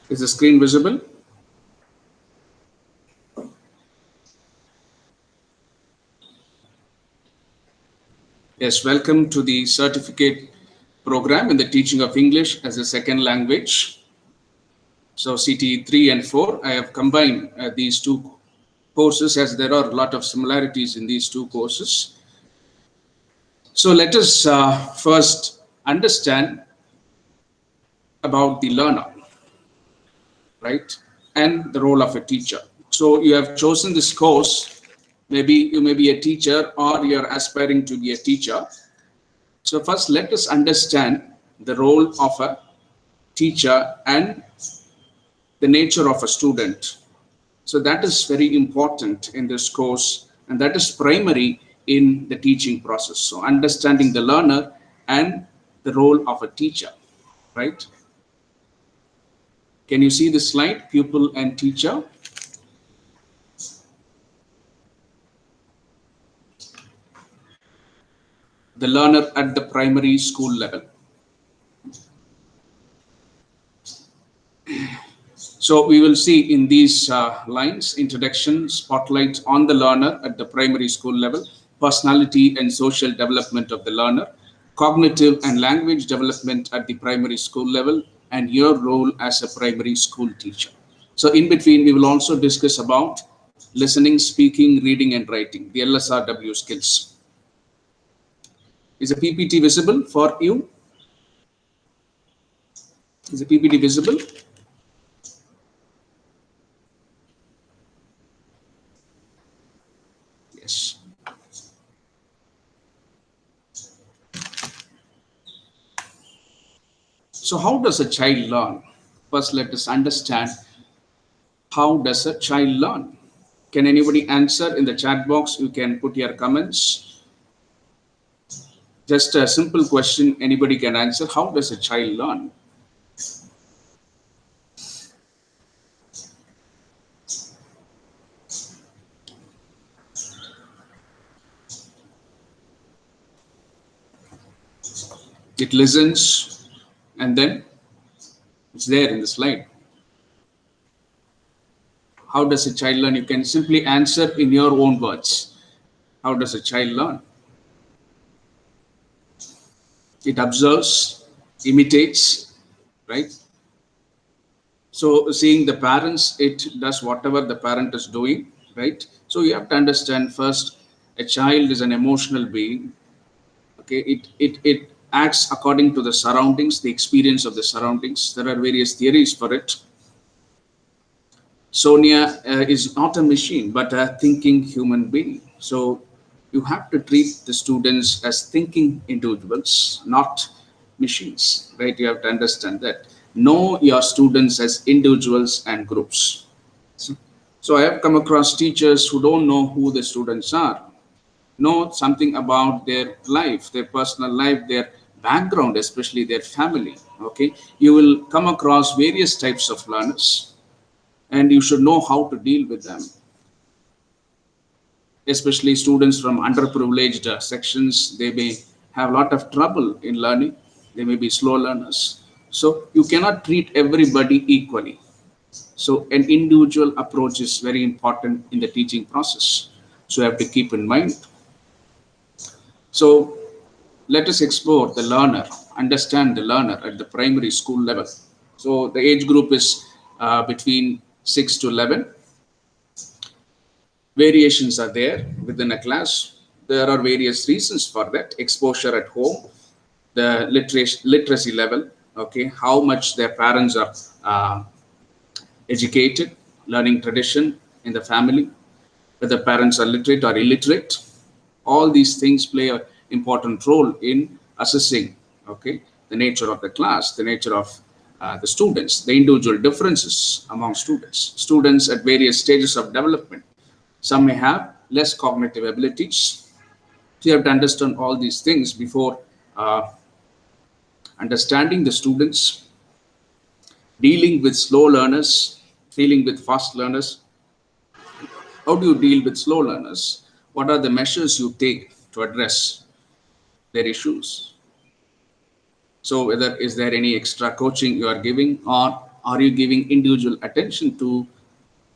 Is the screen visible? Yes, welcome to the certificate program in the teaching of English as a second language. So CTE 3 and 4, I have combined these two courses as there are a lot of similarities in these two courses. So let us first understand about the learner, right? And the role of a teacher. So you have chosen this course. Maybe you may be a teacher or you're aspiring to be a teacher. So first let us understand the role of a teacher and the nature of a student. So that is very important in this course, and that is primary in the teaching process. So understanding the learner and the role of a teacher, right? Can you see the slide, pupil and teacher? The learner at the primary school level. So we will see in these lines, introduction, spotlight on the learner at the primary school level, personality and social development of the learner, cognitive and language development at the primary school level, and your role as a primary school teacher. So in between, we will also discuss about listening, speaking, reading, and writing, the LSRW skills. Is the PPT visible for you? Is the PPT visible? Yes. So how does a child learn? First, let us understand how does a child learn. Can anybody answer in the chat box? You can put your comments. Just a simple question anybody can answer. How does a child learn? It listens and then it's there in the slide. How does a child learn? You can simply answer in your own words. How does a child learn? It observes, imitates, right? So seeing the parents, it does whatever the parent is doing, right? So you have to understand first, a child is an emotional being. Okay, it acts according to the surroundings, the experience of the surroundings. There are various theories for it. Sonia is not a machine, but a thinking human being. So you have to treat the students as thinking individuals, not machines, right? You have to understand that. Know your students as individuals and groups. So I have come across teachers who don't know who the students are, know something about their life, their personal life, their background, especially their family. Okay, you will come across various types of learners, and you should know how to deal with them, especially students from underprivileged sections. They may have a lot of trouble in learning. They may be slow learners. So you cannot treat everybody equally. So an individual approach is very important in the teaching process. So you have to keep in mind. So let us explore the learner, understand the learner at the primary school level. So the age group is between 6 to 11. Variations are there within a class. There are various reasons for that. Exposure at home, the literacy level, okay, how much their parents are educated, learning tradition in the family, whether parents are literate or illiterate. All these things play an important role in assessing, okay, the nature of the class, the nature of the students, the individual differences among students. Students at various stages of development. Some may have less cognitive abilities. So you have to understand all these things before understanding the students, dealing with slow learners, dealing with fast learners. How do you deal with slow learners? What are the measures you take to address their issues? So whether is there any extra coaching you are giving, or Are you giving individual attention to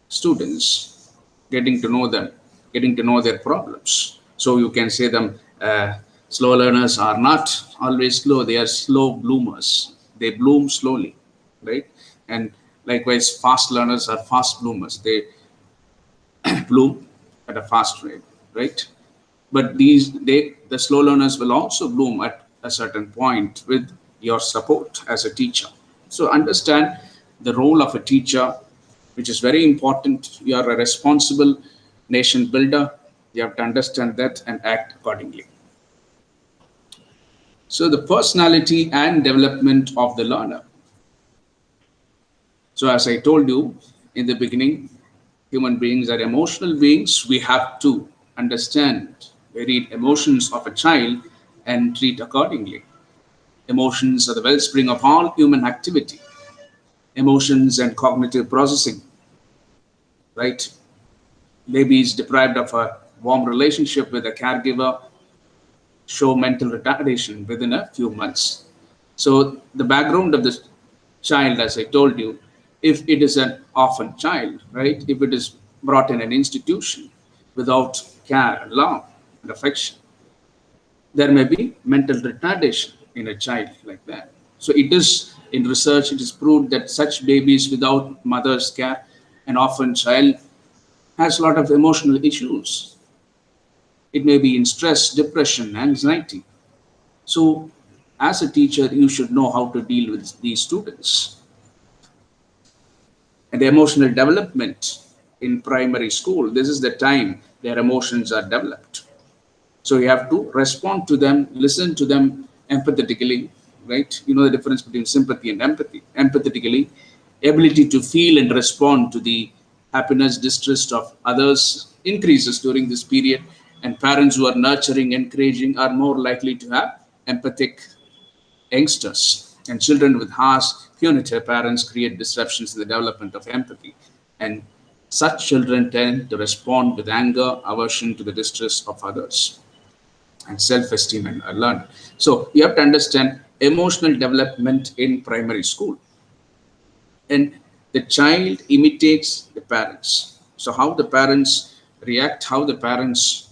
students, getting to know them, getting to know their problems? So you can say them, slow learners are not always slow, they are slow bloomers. They bloom slowly, right? And likewise, fast learners are fast bloomers. They bloom at a fast rate, right? But the slow learners will also bloom at a certain point with your support as a teacher. So understand the role of a teacher, which is very important. You are a responsible nation builder. You have to understand that and act accordingly. So the personality and development of the learner. So as I told you in the beginning, human beings are emotional beings. We have to understand, read emotions of a child and treat accordingly. Emotions are the wellspring of all human activity. Emotions and cognitive processing, right? Babies deprived of a warm relationship with a caregiver show mental retardation within a few months. So the background of this child, as I told you, if it is an orphan child, right? If it is brought in an institution without care and love and affection, there may be mental retardation in a child like that. So it is in research, it is proved that such babies without mother's care, an orphan child has a lot of emotional issues. It may be in stress, depression, anxiety. So as a teacher, you should know how to deal with these students. And emotional development in primary school, this is the time their emotions are developed. So you have to respond to them, listen to them empathetically, right? You know the difference between sympathy and empathy. Empathetically, ability to feel and respond to the happiness, distress of others increases during this period. And parents who are nurturing, encouraging are more likely to have empathic youngsters. And children with harsh, punitive parents create disruptions in the development of empathy. And such children tend to respond with anger, aversion to the distress of others, and self-esteem and learn. So you have to understand emotional development in primary school. And the child imitates the parents. So how the parents react, how the parents,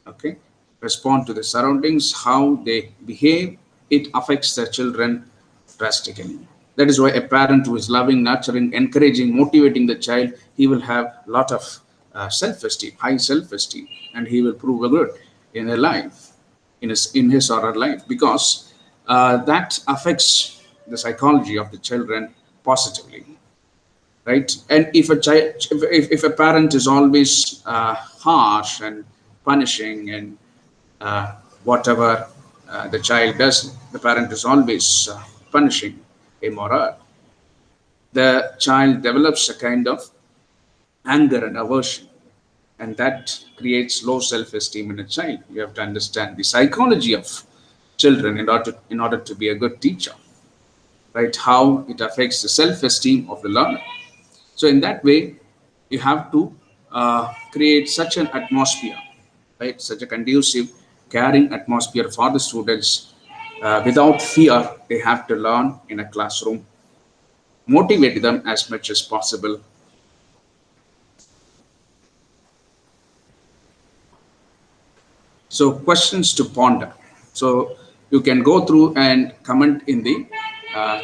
okay, respond to the surroundings, how they behave, it affects the children drastically. That is why a parent who is loving, nurturing, encouraging, motivating the child, he will have a lot of self-esteem, high self-esteem, and he will prove good in a life, in his or her life, because that affects the psychology of the children positively, right? And if a child, if a parent is always harsh and punishing and whatever the child does, the parent is always punishing him or her, the child develops a kind of anger and aversion, and that creates low self-esteem in a child. You have to understand the psychology of children in order to be a good teacher, right? How it affects the self-esteem of the learner. So in that way, you have to create such an atmosphere, right? Such a conducive, caring atmosphere for the students. Without fear, they have to learn in a classroom. Motivate them as much as possible. So questions to ponder. So you can go through and comment in the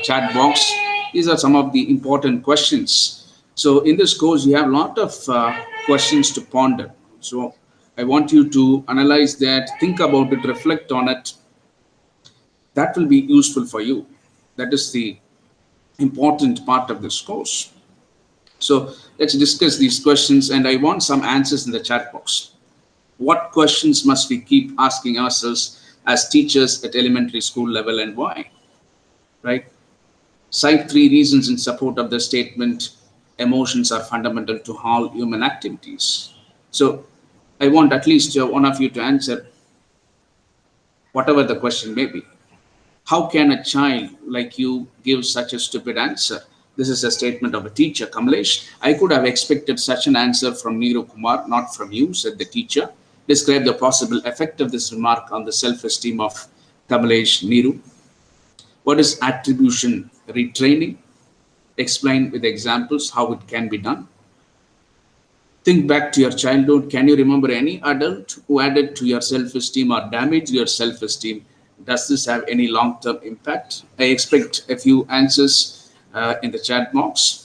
chat box. These are some of the important questions. So in this course, you have a lot of questions to ponder. So I want you to analyze that, think about it, reflect on it. That will be useful for you. That is the important part of this course. So let's discuss these questions, and I want some answers in the chat box. What questions must we keep asking ourselves as teachers at elementary school level, and why? Right? Cite 3 reasons in support of the statement, emotions are fundamental to all human activities. So I want at least one of you to answer whatever the question may be. How can a child like you give such a stupid answer? This is a statement of a teacher. Kamlesh, I could have expected such an answer from Neeru Kumar, not from you, said the teacher. Describe the possible effect of this remark on the self-esteem of Kamlesh. Neeru. What is attribution retraining? Explain with examples how it can be done. Think back to your childhood. Can you remember any adult who added to your self esteem or damaged your self esteem? Does this have any long term impact? I expect a few answers in the chat box.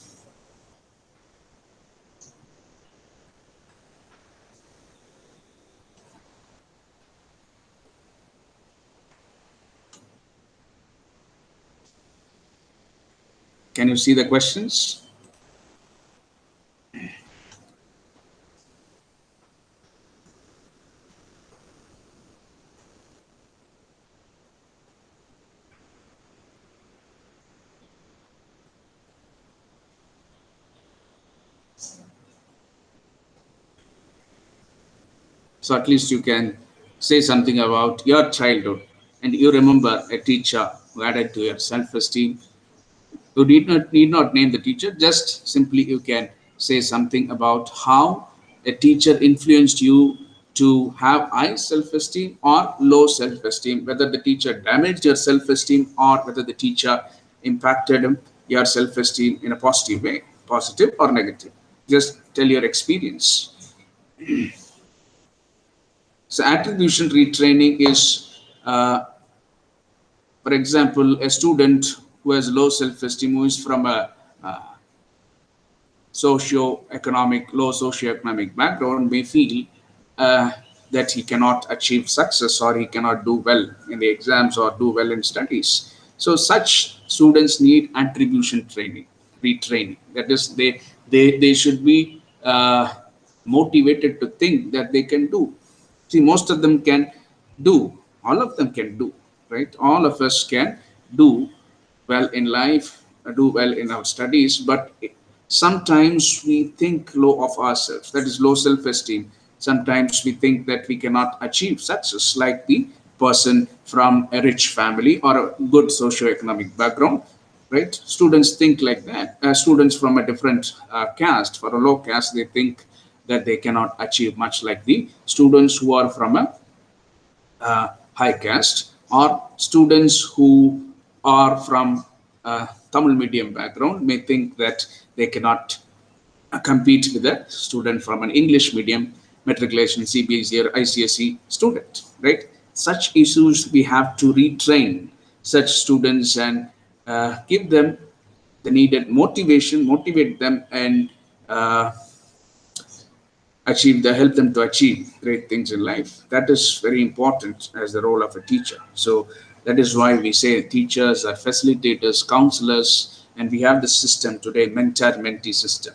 Can you see the questions? So at least you can say something about your childhood and you remember a teacher who added to your self esteem. You need not name the teacher, just simply you can say something about how a teacher influenced you to have high self-esteem or low self-esteem, whether the teacher damaged your self-esteem or whether the teacher impacted your self-esteem in a positive way, positive or negative. Just tell your experience. So attribution retraining is, for example, a student who has low self-esteem, who is from a low socio-economic background may feel uh, that he cannot achieve success or he cannot do well in the exams or do well in studies. So such students need attribution training, retraining. That is, they should be motivated to think that they can do. See, most of them can do. All of them can do, right? All of us can do well in life, do well in our studies, but sometimes we think low of ourselves. That is low self-esteem. Sometimes we think that we cannot achieve success, like the person from a rich family or a good socio-economic background, right? Students think like that. Students from a different caste, for a low caste, they think that they cannot achieve much, like the students who are from a high caste, or students who are from Tamil medium background may think that they cannot compete with a student from an English medium, matriculation, CBSE or ICSE student, right? Such issues we have to retrain such students and give them the needed motivation, motivate them, and uh, help them to achieve great things in life. That is very important as the role of a teacher. So that is why we say teachers are facilitators, counselors, and we have the system today, mentor-mentee system.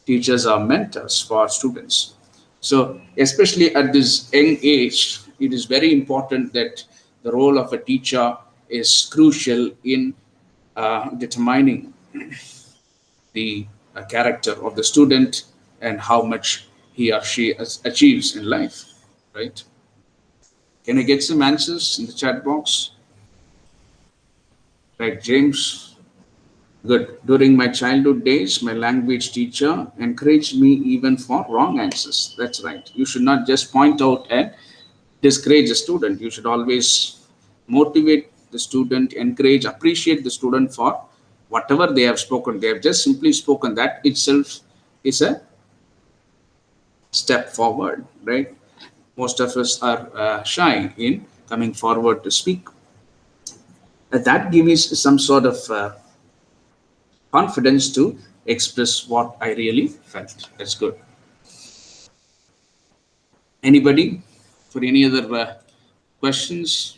Teachers are mentors for students. So especially at this young age, it is very important that the role of a teacher is crucial in determining the character of the student and how much he or she achieves in life, right? Can I get some answers in the chat box? Right, James. Good. During my childhood days, my language teacher encouraged me even for wrong answers. That's right. You should not just point out and discourage a student. You should always motivate the student, encourage, appreciate the student for whatever they have spoken. They have just simply spoken. That itself is a step forward, right? Most of us are shy in coming forward to speak. That gives some sort of confidence to express what I really felt. That's good. Anybody for any other questions?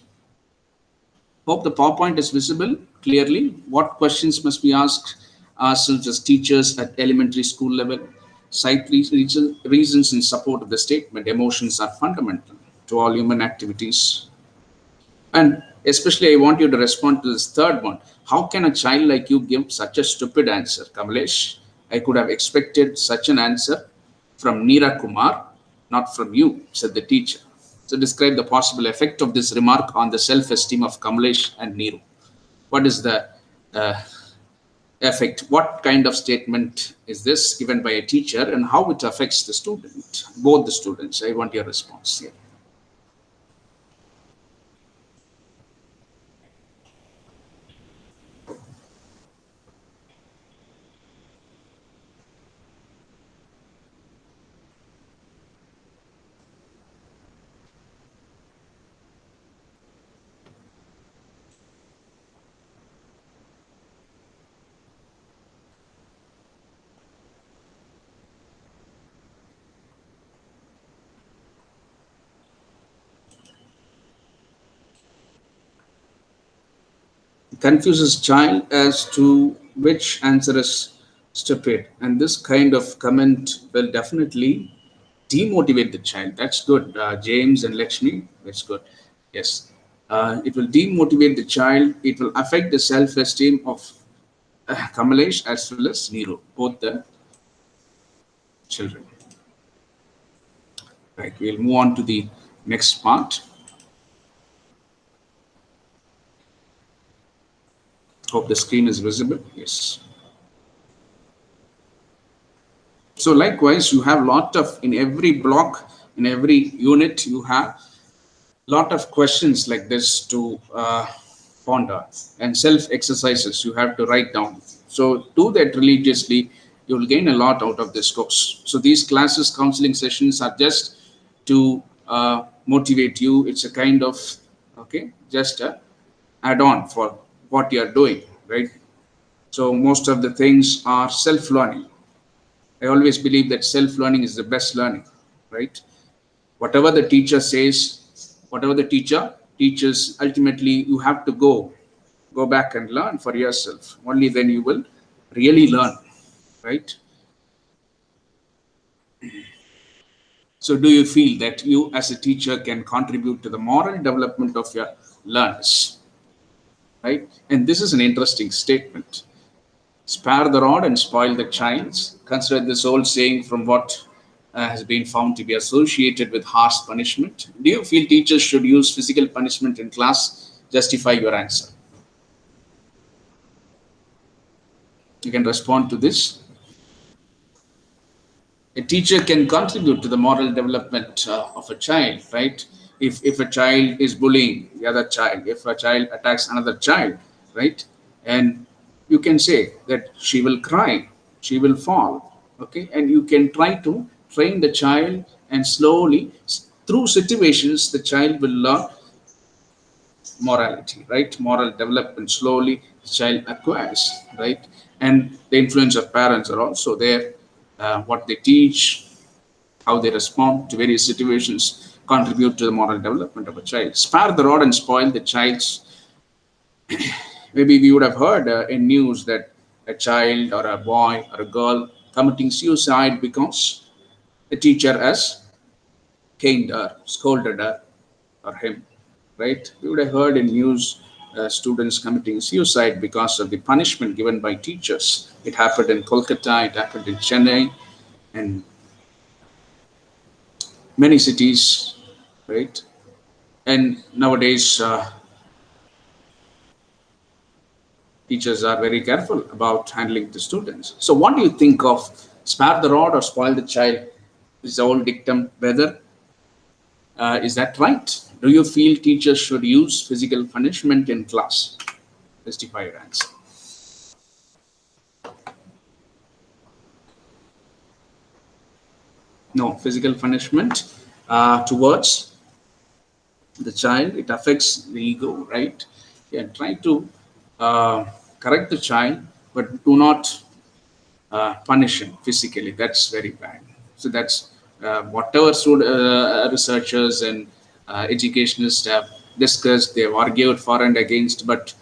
Hope the PowerPoint is visible clearly. What questions must be asked ourselves as teachers at elementary school level? Cite reasons in support of the statement. Emotions are fundamental to all human activities. And especially, I want you to respond to this third one. How can a child like you give such a stupid answer, Kamalesh? I could have expected such an answer from Neera Kumar, not from you, said the teacher. So, describe the possible effect of this remark on the self esteem of Kamalesh and Neeru. What is the uh, effect? What kind of statement is this given by a teacher and how it affects the student, both the students? I want your response here. confuses child as to which answer is stupid. And this kind of comment will definitely demotivate the child. That's good. James and Lakshmi, that's good. Yes. It will demotivate the child. It will affect the self-esteem of Kamalesh as well as Nero, both the children. Right. We'll move on to the next part. Hope the screen is visible. Yes. So likewise, you have lot of, in every block, in every unit, you have lot of questions like this to ponder, and self exercises you have to write down. So do that religiously. You will gain a lot out of this course. So these classes, counseling sessions are just to motivate you. It's a kind of, okay, just a add on for what you are doing, right? So most of the things are self learning. I always believe that self learning is the best learning, right? Whatever the teacher says, whatever the teacher teaches, ultimately you have to go back and learn for yourself. Only then you will really learn, right? So do you feel that you as a teacher can contribute to the moral development of your learners, right? And this is an interesting statement. Spare the rod and spoil the child. Consider this old saying from what has been found to be associated with harsh punishment. Do you feel teachers should use physical punishment in class? Justify your answer. You can respond to this. A teacher can contribute to the moral development of a child, right? If a child is bullying the other child, if a child attacks another child, right? And you can say that she will cry, she will fall, okay? And you can try to train the child, and slowly, through situations, the child will learn morality, right? Moral development slowly the child acquires, right? And the influence of parents are also there. What they teach, how they respond to various situations contribute to the moral development of a child. Spare the rod and spoil the child's. Maybe we would have heard in news that a child or a boy or a girl committing suicide because the teacher has caned her, scolded her or him, right? We would have heard in news students committing suicide because of the punishment given by teachers. It happened in Kolkata, it happened in Chennai, and many cities, right? And nowadays, teachers are very careful about handling the students. So, what do you think of spare the rod or spoil the child? Is the old dictum whether is that right? Do you feel teachers should use physical punishment in class? Justify your answer. No, physical punishment towards the child, it affects the ego, right? Yeah, try to uh, correct the child, but do not punish him physically. That's very bad. So that's whatever researchers and educationists have discussed, they have argued for and against, but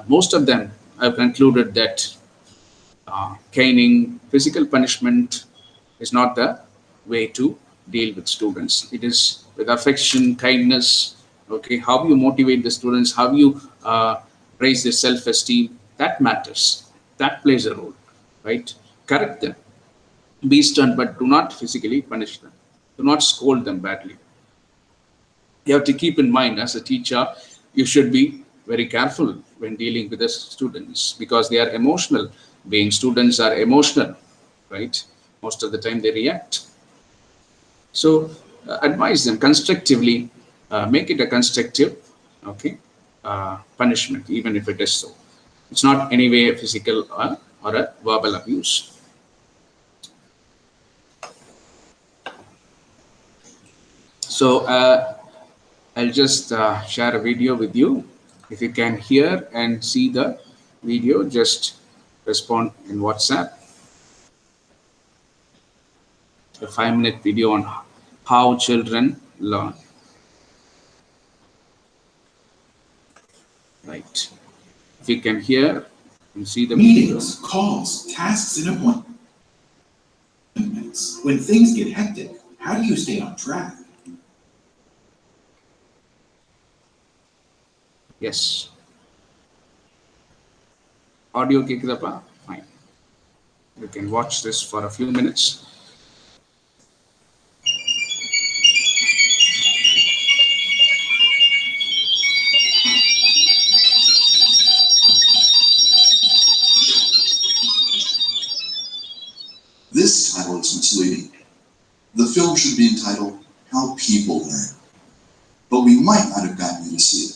most of them have concluded that caning, physical punishment is not the way to deal with students. It is with affection, kindness, okay, how you motivate the students, how you raise their self-esteem, that matters. That plays a role, right? Correct them, be stern, but do not physically punish them. Do not scold them badly. You have to keep in mind as a teacher, you should be very careful when dealing with the students because they are emotional beings. Students are emotional, right? Most of the time they react. So advise them constructively, make it a constructive, okay, punishment, even if it is so. It's not anyway a physical or a verbal abuse. So I'll just share a video with you. If you can hear and see the video, just respond in WhatsApp. A 5-minute video on how children learn. Right. If you can hear and see the meetings, calls, tasks, and appointments. When things get hectic, how do you stay on track? Yes. Audio கேக்குதாப்பா? Fine. You can watch this for a few minutes. This title is misleading. The film should be entitled How People Learn, but we might not have gotten you to see it.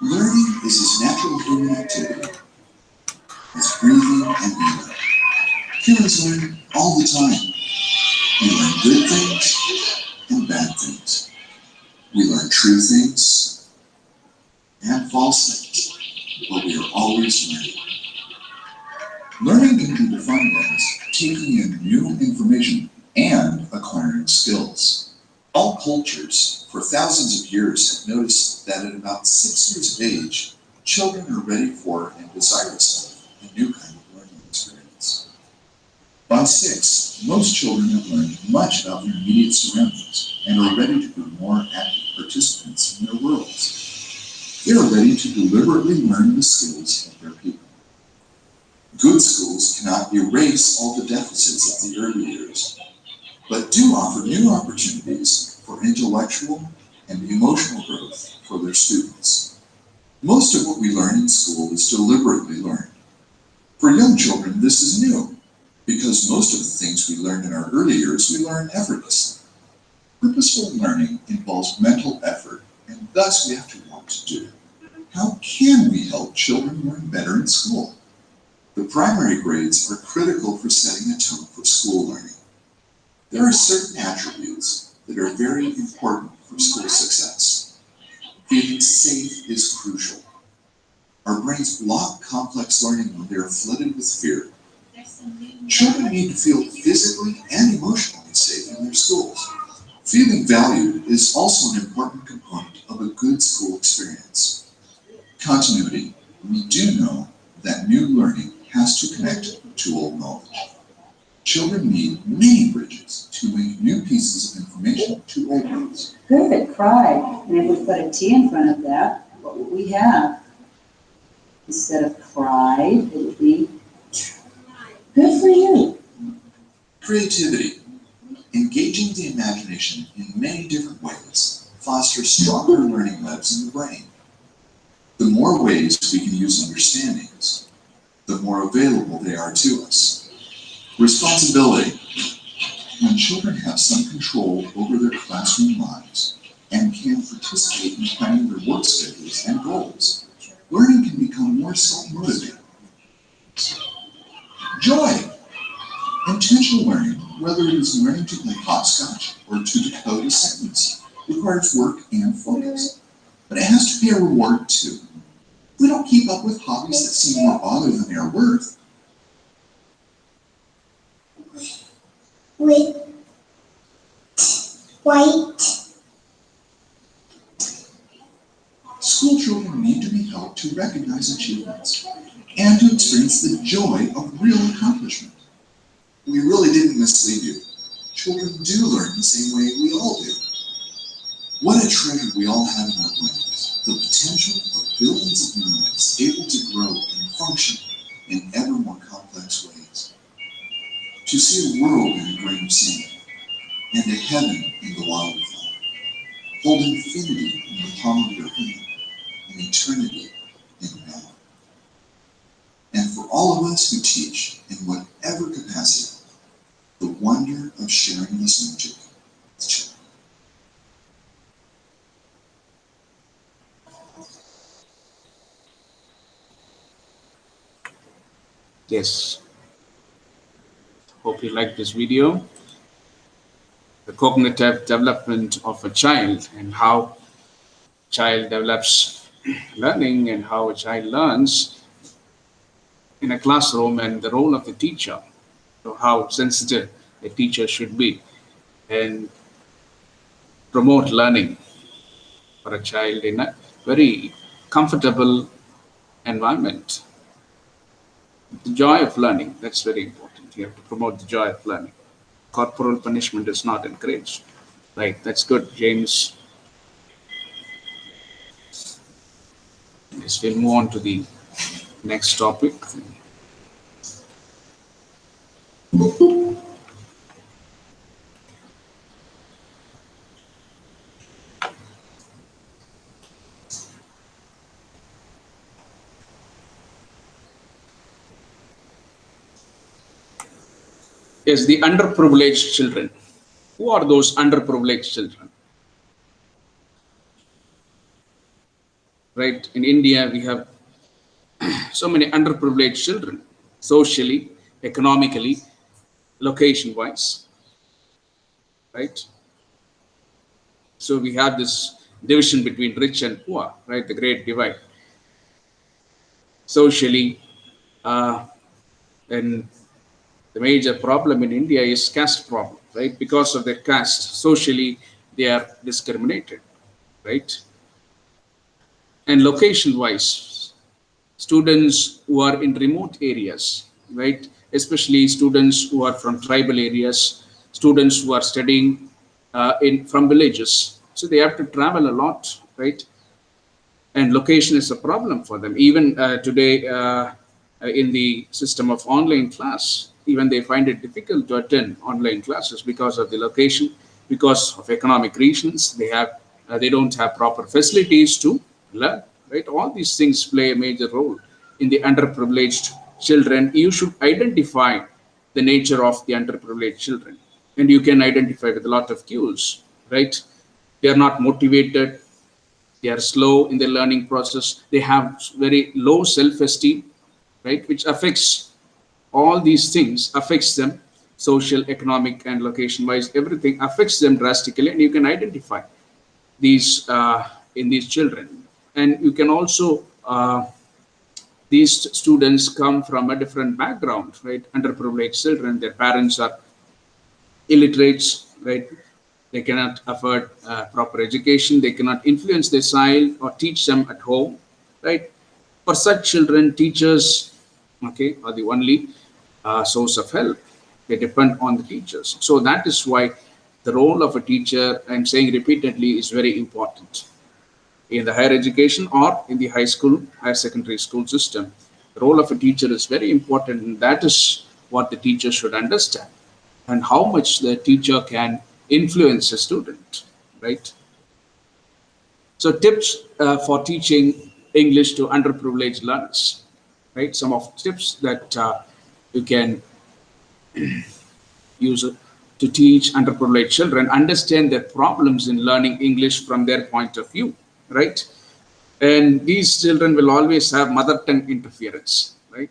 Learning is as natural human activity as breathing and eating. Humans learn all the time. We learn good things and bad things. We learn true things and false things, but we are always learning. Learning can be defined as taking in new information and acquiring skills. All cultures for thousands of years have noticed that at about 6 years of age, children are ready for and desirous of a new kind of learning experience. By 6, most children have learned much about their immediate surroundings and are ready to be more active participants in their worlds. They are ready to deliberately learn the skills of their people. Good schools cannot erase all the deficits of the early years, but do offer new opportunities for intellectual and emotional growth for their students. Most of what we learn in school is deliberately learned. For young children, this is new, because most of the things we learn in our early years we learn effortlessly. Purposeful learning involves mental effort, and thus we have to want to do it. How can we help children learn better in school? The primary grades are critical for setting a tone for school learning. There are certain attributes that are very important for school success. Feeling safe is crucial. Our brains block complex learning when they are flooded with fear. Children need to feel physically and emotionally safe in their schools. Feeling valued is also an important component of a good school experience. Continuity. We do know that new learning has to connect to old knowledge. Children need many bridges to link new pieces of information to old ones. Good, cried. And if we put a T in front of that, what would we have? Instead of cried, it would be good for you. Creativity. Engaging the imagination in many different ways fosters stronger learning webs in the brain. The more ways we can use understandings, the more available they are to us. Responsibility. When children have some control over their classroom lives and can participate in planning their work schedules and goals, learning can become more self-motivating. Joy. Intentional learning, whether it is learning to play hopscotch or to decode a sentence, requires work and focus. But it has to be a reward too. We don't keep up with hobbies that seem more bother than they are worth. White. School children need to be helped to recognize achievements and to experience the joy of real accomplishment. We really didn't mislead you. Children do learn the same way we all do. What a treasure we all have in our brains. The potential of billions of neurons able to grow and function in ever more complex ways. To see a world in a grain of sand, and a heaven in the wildflower. Hold infinity in the palm of your hand, and eternity in now. And for all of us who teach in whatever capacity, the wonder of sharing this magic with children. Yes. Hope you like this video. The cognitive development of a child and how child develops learning and how a child learns in a classroom and the role of the teacher. So how sensitive a teacher should be and promote learning for a child in a very comfortable environment. The joy of learning, that's very important. You have to promote the joy of learning. Corporal punishment is not encouraged. Right, that's good, James. Yes, we'll move on to the next topic. Is the underprivileged children. Who are those underprivileged children? Right, in India, we have so many underprivileged children, socially, economically, location wise, right? So we have this division between rich and poor, right? The great divide. Socially, uh, and the major problem in India is caste problem, right? Because of their caste, socially, they are discriminated, right? And location wise, students who are in remote areas, right? Especially students who are from tribal areas, students who are studying in from villages. So they have to travel a lot, right? And location is a problem for them. Even today, in the system of online class, even they find it difficult to attend online classes because of the location, because of economic reasons. They don't have proper facilities to learn. Right, all these things play a major role in the underprivileged children. You should identify the nature of the underprivileged children, and you can identify with a lot of cues. Right, they are not motivated, they are slow in their learning process, they have very low self-esteem, right, which affects all these things affects them, social, economic, and location wise, everything affects them drastically, and you can identify these in these children. And you can also these students come from a different background, right? Underprivileged children, their parents are illiterates, right? They cannot afford proper education. They cannot influence their child or teach them at home, right? For such children, teachers, okay, are the only source of help. They depend on the teachers. So that is why the role of a teacher, I'm saying repeatedly, is very important in the higher education or in the high school, higher secondary school system. The role of a teacher is very important, and that is what the teacher should understand, and how much the teacher can influence a student, right? So tips for teaching English to underprivileged learners, right? Some of tips that you can use to teach underprivileged children, understand their problems in learning English from their point of view, right? And these children will always have mother tongue interference, right?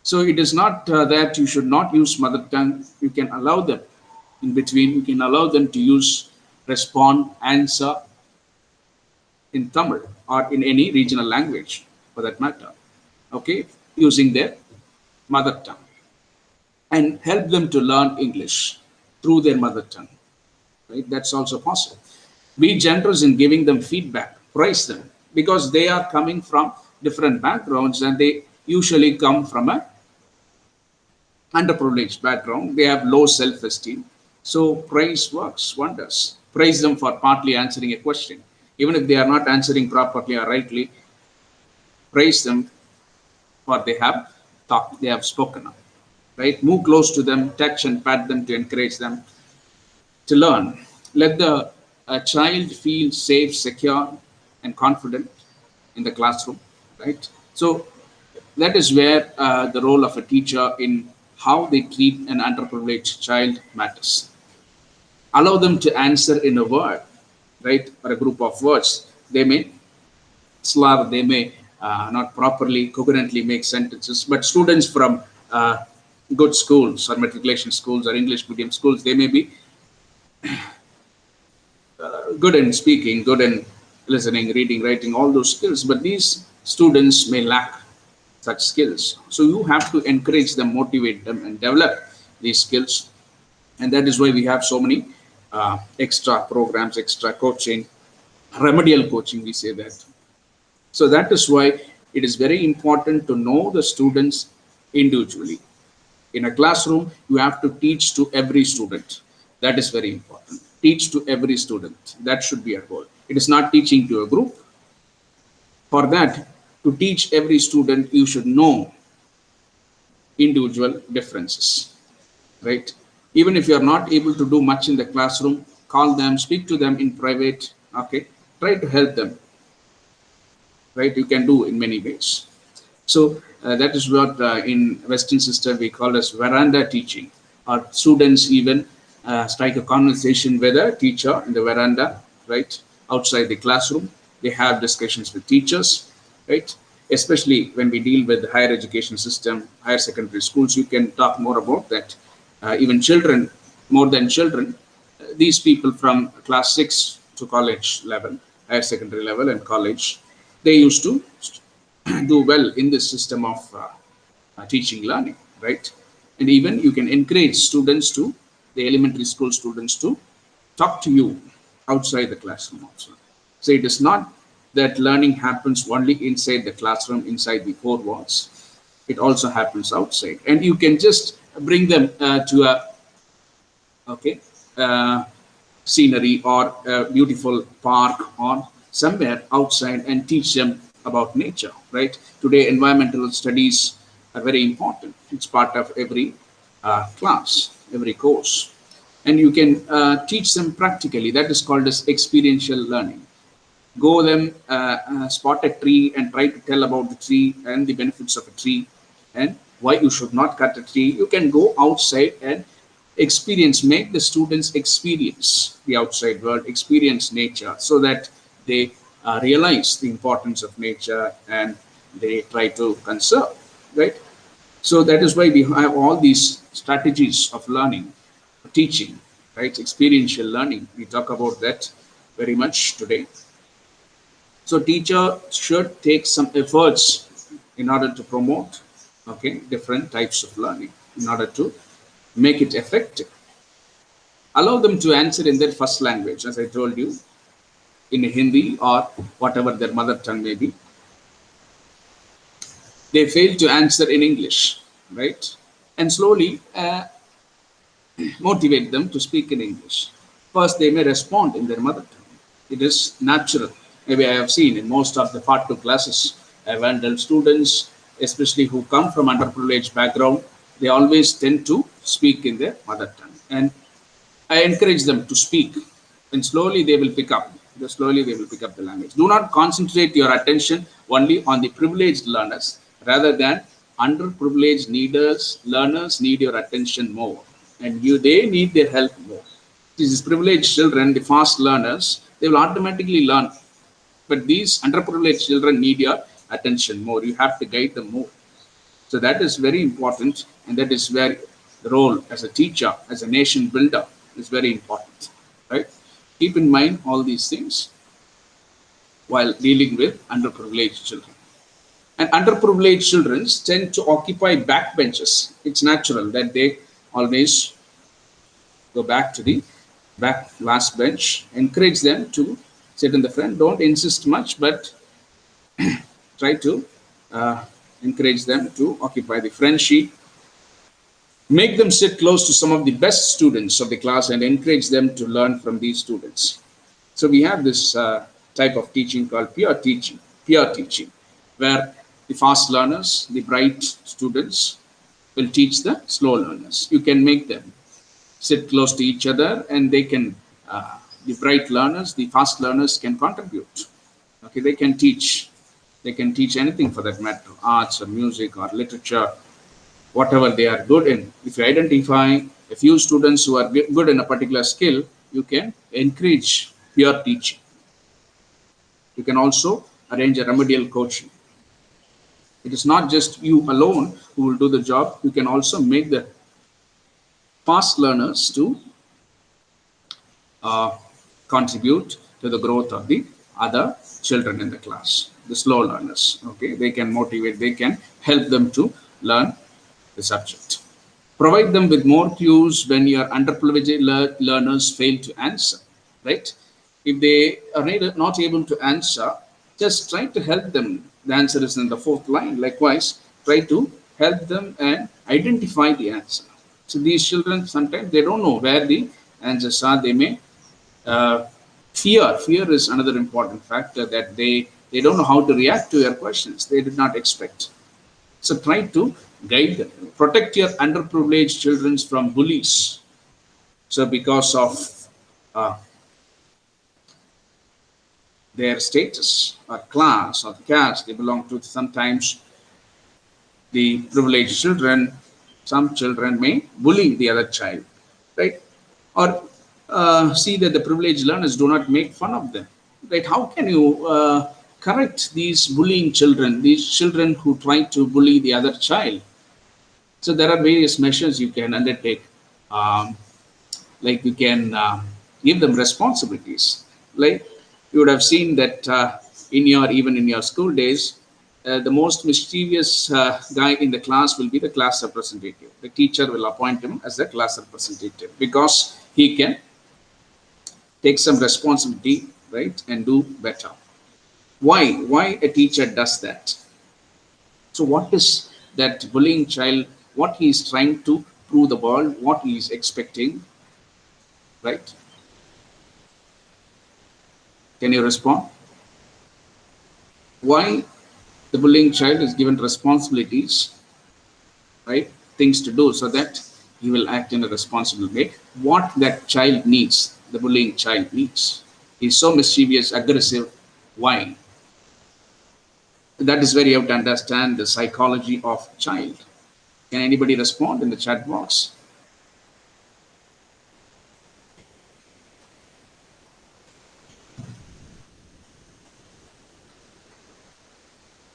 So it is not that you should not use mother tongue. You can allow them in between. You can allow them to use, respond, answer in Tamil or in any regional language for that matter. Okay, using their mother tongue, and help them to learn English through their mother tongue. Right, that's also possible. Be generous in giving them feedback. Praise them because they are coming from different backgrounds, and they usually come from a underprivileged background. They have low self-esteem. So praise works wonders. Praise them for partly answering a question. Even if they are not answering properly or rightly, praise them for they have talked, they have spoken up. Right? Move close to them, touch and pat them to encourage them to learn. Let the child feel safe, secure, and confident in the classroom. Right? So that is where the role of a teacher in how they treat an underprivileged child matters. Allow them to answer in a word, right, or a group of words. They may slur, they may not properly, coherently make sentences, but students from good schools or matriculation schools or English medium schools, they may be good in speaking, good in listening, reading, writing, all those skills, but these students may lack such skills. So you have to encourage them, motivate them, and develop these skills. And that is why we have so many extra programs, extra coaching, remedial coaching, we say that. So that is why It is very important to know the students individually. In a classroom, you have to teach to every student. That is very important. Teach to every student. That should be our goal. It is not teaching to a group. For that, to teach every student, you should know individual differences, right? Even if you are not able to do much in the classroom, call them, speak to them in private, okay? Try to help them, right? You can do in many ways. So that is what in Western system we call as veranda teaching. Our students even strike a conversation with a teacher in the veranda, right? Outside the classroom. They have discussions with teachers, right? Especially when we deal with the higher education system, higher secondary schools, you can talk more about that. Even children, more than children, these people from class 6 to college level, higher secondary level and college, they used to do well in this system of teaching learning, right? And even you can encourage students to, the elementary school students to talk to you outside the classroom also. So it is not that learning happens only inside the classroom, inside the four walls. It also happens outside. And you can just bring them to a, okay, scenery or a beautiful park or somewhere outside and teach them about nature, right? Today, environmental studies are very important. It's part of every class, every course. And you can teach them practically. That is called as experiential learning. Go them, spot a tree and try to tell about the tree and the benefits of a tree and why you should not cut a tree. You can go outside and experience, make the students experience the outside world, experience nature, so that they realize the importance of nature and they try to conserve, right? So that is why we have all these strategies of learning, teaching, right? Experiential learning. We talk about that very much today. So teacher should take some efforts in order to promote, okay, different types of learning in order to make it effective. Allow them to answer in their first language, as I told you, in Hindi or whatever their mother tongue may be. They fail to answer in English, right? And slowly motivate them to speak in English. First, they may respond in their mother tongue. It is natural. Maybe I have seen in most of the part two classes, I've handled students, especially who come from underprivileged background, they always tend to speak in their mother tongue. And I encourage them to speak, and slowly they will pick up. Slowly they will pick up the language. Do not concentrate your attention only on the privileged learners, rather than underprivileged learners need your attention more, and they need their help more. These privileged children, the fast learners, they will automatically learn, but these underprivileged children need your attention more. You have to guide them more. So that is very important, and that is where the role as a teacher, as a nation builder, is very important, right? Keep in mind all these things while dealing with underprivileged children. And underprivileged children tend to occupy backbenches. It's natural that they always go back to the back last bench. Encourage them to sit in the front. Don't insist much, but try to encourage them to occupy the front sheet. Make them sit close to some of the best students of the class and encourage them to learn from these students. So we have this type of teaching called peer teaching, where the fast learners, the bright students, will teach the slow learners. You can make them sit close to each other, and they can, the bright learners, the fast learners can contribute. Okay, they can teach. They can teach anything for that matter, arts or music or literature, whatever they are good in. If you identify a few students who are good in a particular skill, you can encourage peer teaching. You can also arrange a remedial coaching. It is not just you alone who will do the job. You can also make the fast learners to uh, contribute to the growth of the other children in the class, the slow learners. Okay, they can motivate, they can help them to learn the subject. Provide them with more cues when your underprivileged learners fail to answer, right? If they are not able to answer, just try to help them The answer is in the fourth line. Likewise, try to help them and identify the answer. So these children sometimes they don't know where the answers are. They may uh, fear is another important factor, that they don't know how to react to your questions. They did not expect. So try to guide them. Protect your underprivileged children from bullies. So because of uh, their status or class or caste they belong to, sometimes the privileged children, some children may bully the other child, right? Or see that the privileged learners do not make fun of them, right? How can you correct these bullying children, these children who try to bully the other child? So there are various measures you can undertake. Um, like you can give them responsibilities. Like you would have seen that in your even in your school days, the most mischievous guy in the class will be the class representative. The teacher will appoint him as the class representative because he can take some responsibility, right, and do better. Why a teacher does that? So what is that bullying child? What he is trying to prove the world? What he is expecting, right? Can you respond? Why the bullying child is given responsibilities, right? Things to do so that he will act in a responsible way. What that child needs, the bullying child needs. He's so mischievous, aggressive. Why? That is where you have to understand the psychology of child. Can anybody respond in the chat box?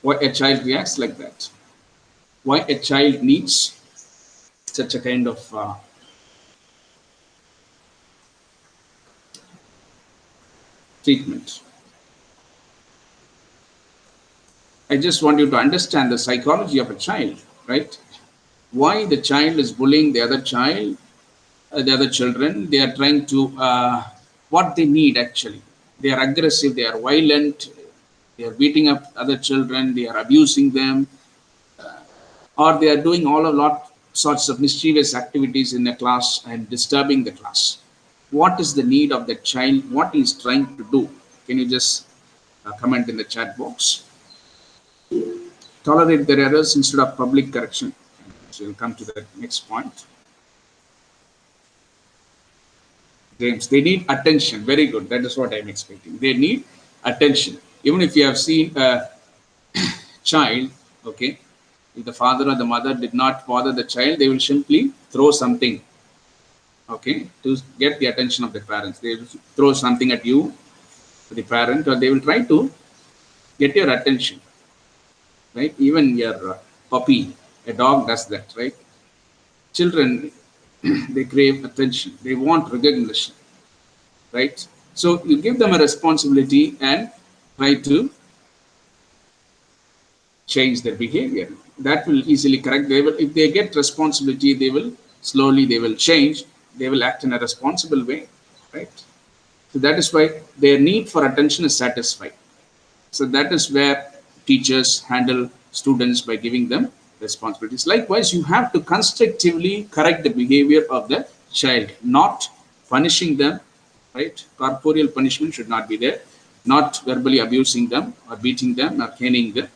Why a child reacts like that? Why a child needs such a kind of treatment? I just want you to understand the psychology of a child, right? Why the child is bullying the other child, the other children. They are trying to, what they need actually. They are aggressive, they are violent, they are beating up other children, they are abusing them, or they are doing all a lot sorts of mischievous activities in the class and disturbing the class. What is the need of the child? What he is trying to do? Can you just comment in the chat box? Tolerate their errors instead of public correction. So we'll come to the next point. James, they need attention. Very good. That is what I'm expecting. They need attention. Even if you have seen a child, okay, if the father or the mother did not bother the child, they will simply throw something, okay, to get the attention of the parents. They will throw something at you, the parent, or they will try to get your attention, right? Even your puppy, a dog does that, right? Children, they crave attention. They want recognition, right? So you give them a responsibility and try to change their behavior. That will easily correct. They will, if they get responsibility, they will slowly they will change. They will act in a responsible way, right? So that is why their need for attention is satisfied. So that is where teachers handle students by giving them responsibilities. Likewise, you have to constructively correct the behavior of the child, not punishing them, right? Corporeal punishment should not be there, not verbally abusing them or beating them or caning them,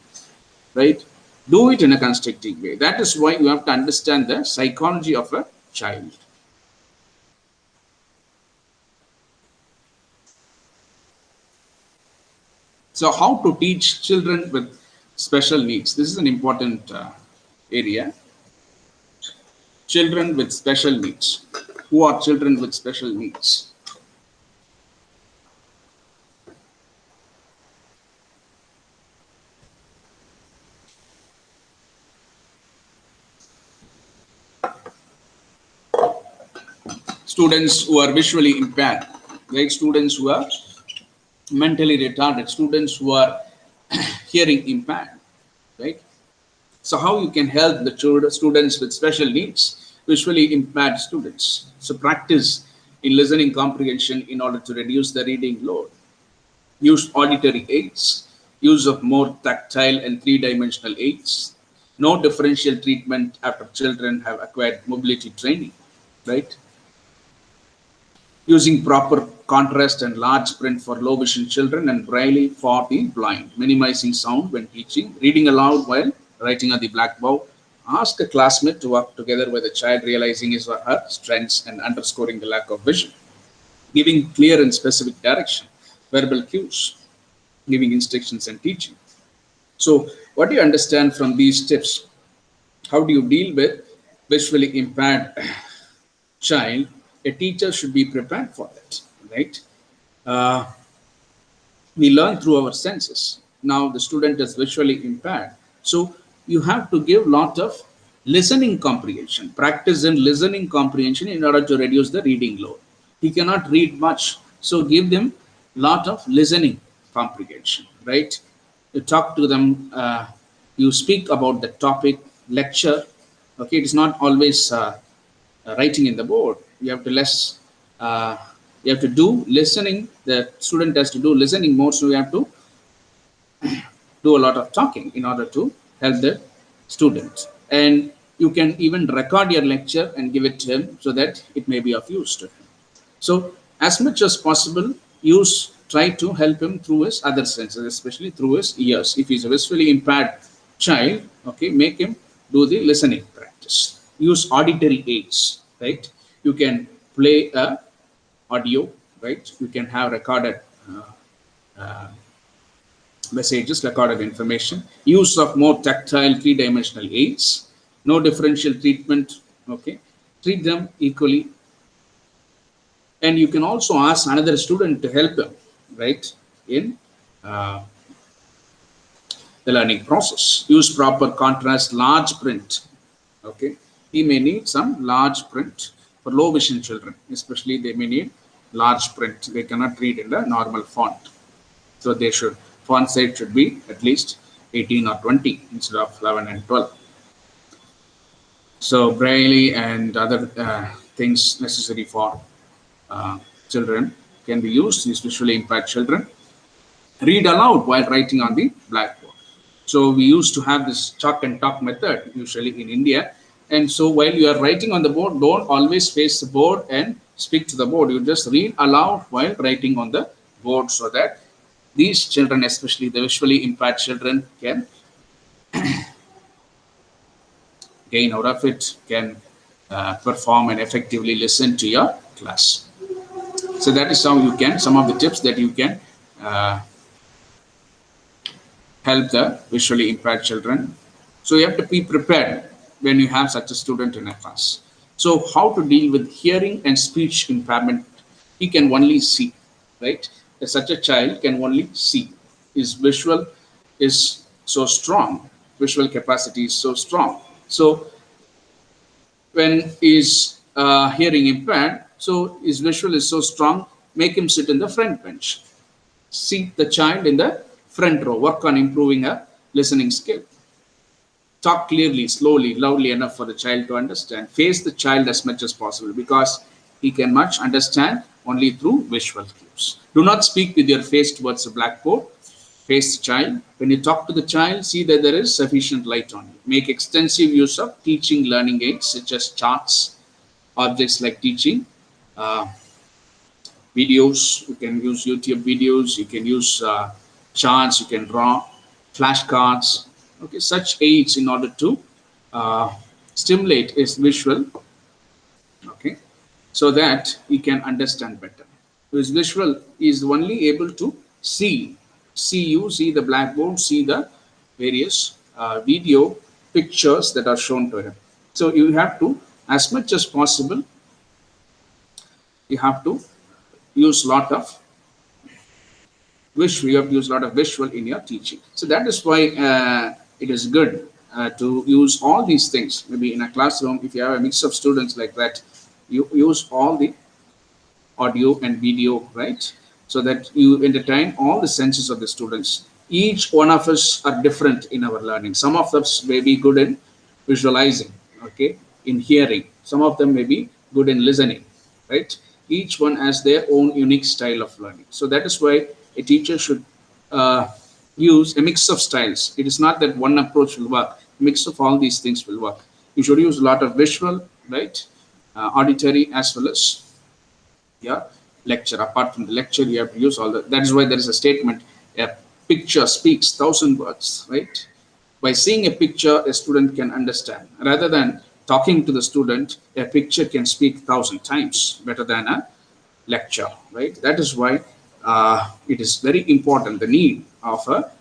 right? Do it in a constructive way. That is why you have to understand the psychology of a child. So how to teach children with special needs? This is an important area. Children with special needs. Who are children with special needs? Students who are visually impaired, right? Students who are mentally retarded, students who are hearing impaired, right? So how you can help the children, students with special needs, visually impaired students? So practice in listening comprehension in order to reduce the reading load. Use auditory aids. use of more tactile and three-dimensional aids, no differential treatment after children have acquired mobility training, right? Using proper contrast and large print for low vision children and braille for the blind, minimizing sound when teaching, reading aloud while writing on the blackboard. Ask a classmate to work together with the child, realizing his or her strengths and underscoring the lack of vision, giving clear and specific direction, verbal cues, giving instructions and teaching. So, what do you understand from these tips? How do you deal with visually impaired child? A teacher should be prepared for that, right? Uh, we learn through our senses. Now the student is visually impaired, so you have to give lot of listening comprehension, practice in listening comprehension in order to reduce the reading load. He cannot read much, so give them lot of listening comprehension, right? You talk to them, you speak about the topic, lecture. Okay, it is not always writing in the board. You have to less uh, you have to do listening. The student has to do listening more, so you have to do a lot of talking in order to help the student. And you can even record your lecture and give it to him so that it may be of use to him. So as much as possible, try to help him through his other senses, especially through his ears. If he's a visually impaired child, okay, make him do the listening practice. Use auditory aids, right? You can play a audio, right? You can have recorded uh, messages, recorded information. Use of more tactile three-dimensional aids. No differential treatment, okay? Treat them equally. And you can also ask another student to help him, right, in uh, the learning process. Use proper contrast, large print, okay? He may need some large print for low vision children, especially they may need large print. They cannot read in the normal font. So they should, font size should be at least 18 or 20 instead of 11 and 12. So Braille and other things necessary for uh, children can be used, these visually impaired children. Read aloud while writing on the blackboard. So we used to have this chalk and talk method usually in India. And so while you are writing on the board, don't always face the board and speak to the board. You just read aloud while writing on the board so that these children, especially the visually impaired children, can gain out of it, can perform and effectively listen to your class. So that is how you can, some of the tips that you can uh, help the visually impaired children. So you have to be prepared when you have such a student in a class. So how to deal with hearing and speech impairment? He can only see, right? Such a child can only see. His visual is so strong. Visual capacity is so strong. So when is hearing impaired, so his visual is so strong, make him sit in the front bench. Seat the child in the front row. Work on improving a listening skill. Talk clearly, slowly, loudly enough for the child to understand. Face the child as much as possible because he can much understand only through visual cues. Do not speak with your face towards the blackboard. Face the child. When you talk to the child, see that there is sufficient light on you. Make extensive use of teaching learning aids such as charts, objects like teaching, uh, videos. You can use YouTube videos. You can use charts. You can draw flashcards. Okay, such aids in order to uh, stimulate his visual. Okay, so that he can understand better. His visual is only able to see you, see the blackboard, see the various video pictures that are shown to him. So you have to, as much as possible, you have to use lot of visual. You have to use a lot of visual in your teaching. So that is why it is good to use all these things. Maybe in a classroom, if you have a mix of students like that, you use all the audio and video, right? So that you entertain all the senses of the students. Each one of us are different in our learning. Some of us may be good in visualizing, okay, in hearing. Some of them may be good in listening, right? Each one has their own unique style of learning. So that is why a teacher should use a mix of styles. It is not that one approach will work. Mix of all these things will work. You should use a lot of visual, right, auditory, as well as, yeah, lecture. Apart from the lecture, you have to use all that. That is why there is a statement: a picture speaks thousand words, right? By seeing a picture, a student can understand. Rather than talking to the student, a picture can speak thousand times better than a lecture, right? That is why it is very important, the need of a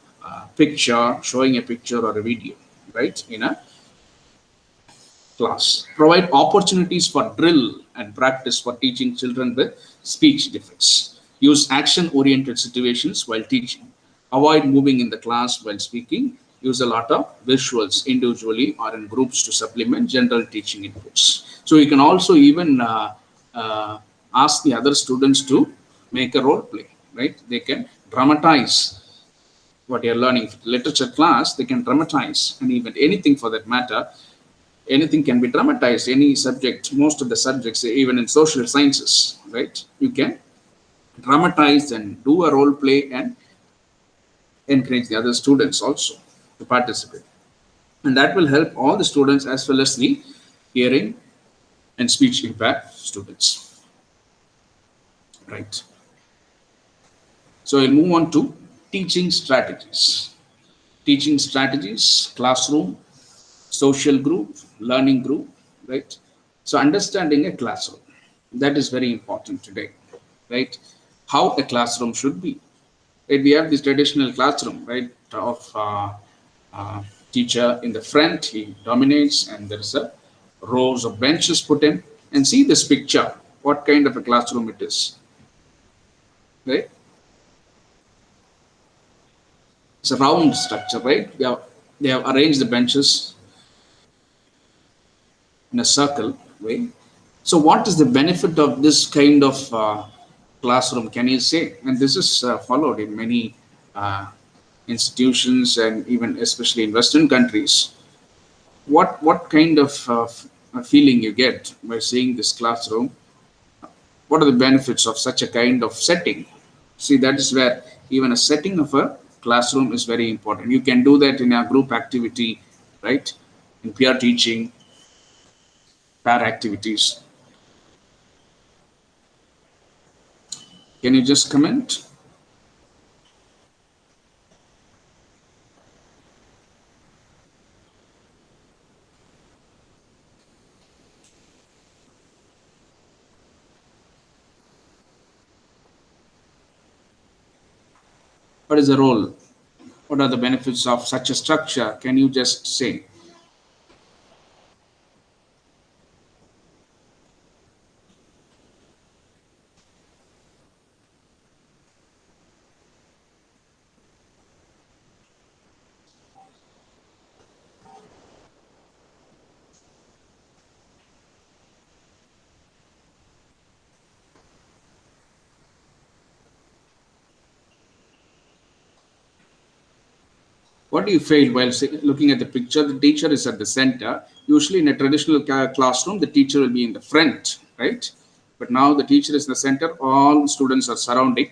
picture, showing a picture or a video, right, in a class. Provide opportunities for drill and practice for teaching children with speech defects. Use action-oriented situations while teaching. Avoid moving in the class while speaking. Use a lot of visuals individually or in groups to supplement general teaching inputs. So you can also even uh, ask the other students to make a role play, right? They can dramatize what you're learning. Literature class, they can dramatize, and even anything for that matter, anything can be dramatized. Any subject, most of the subjects, even in social sciences, right, you can dramatize and do a role play and encourage the other students also to participate, and that will help all the students as well as the hearing and speech impaired students, right? So we'll move on to teaching strategies. Teaching strategies, classroom, social group, learning group, right? So understanding a classroom, that is very important today, right? How a classroom should be. Right? We have this traditional classroom, right, of uh, teacher in the front, he dominates, and there's a rows of benches put in. And see this picture, what kind of a classroom it is, right? It's a round structure, right? They have arranged the benches in a circle way. So, what is the benefit of this kind of classroom? Can you say? And this is followed in many uh, institutions and even especially in Western countries. What kind of feeling you get by seeing this classroom? What are the benefits of such a kind of setting? See, that is where even a setting of a classroom is very important. You can do that in a group activity, right? In peer teaching, pair activities. Can you just comment? What is the role? What are the benefits of such a structure? Can you just say? What do you feel while looking at the picture? The teacher is at the center. Usually, in a traditional classroom, the teacher will be in the front, right? But now the teacher is in the center. All students are surrounding.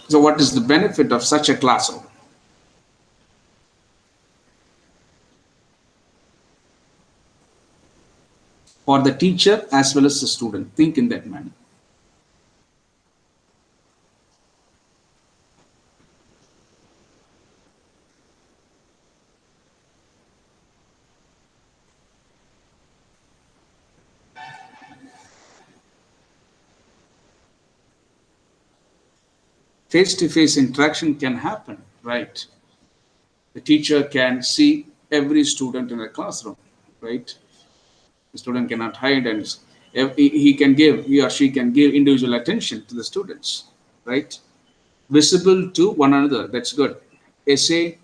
So, what is the benefit of such a classroom for the teacher as well as the student? Think in that manner. Face-to-face interaction can happen, right? The teacher can see every student in the classroom, right? The student cannot hide, and he or she can give individual attention to the students, right? Visible to one another. That's good. Essay,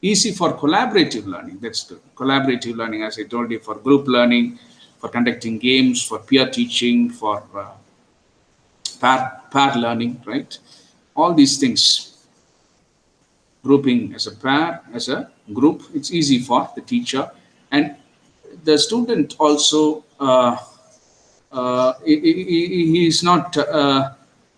easy for collaborative learning. That's good. Collaborative learning, as I told you, for group learning, for conducting games, for peer teaching, for pair learning, right? All these things, grouping as a pair, as a group, it's easy for the teacher. And the student also, he is not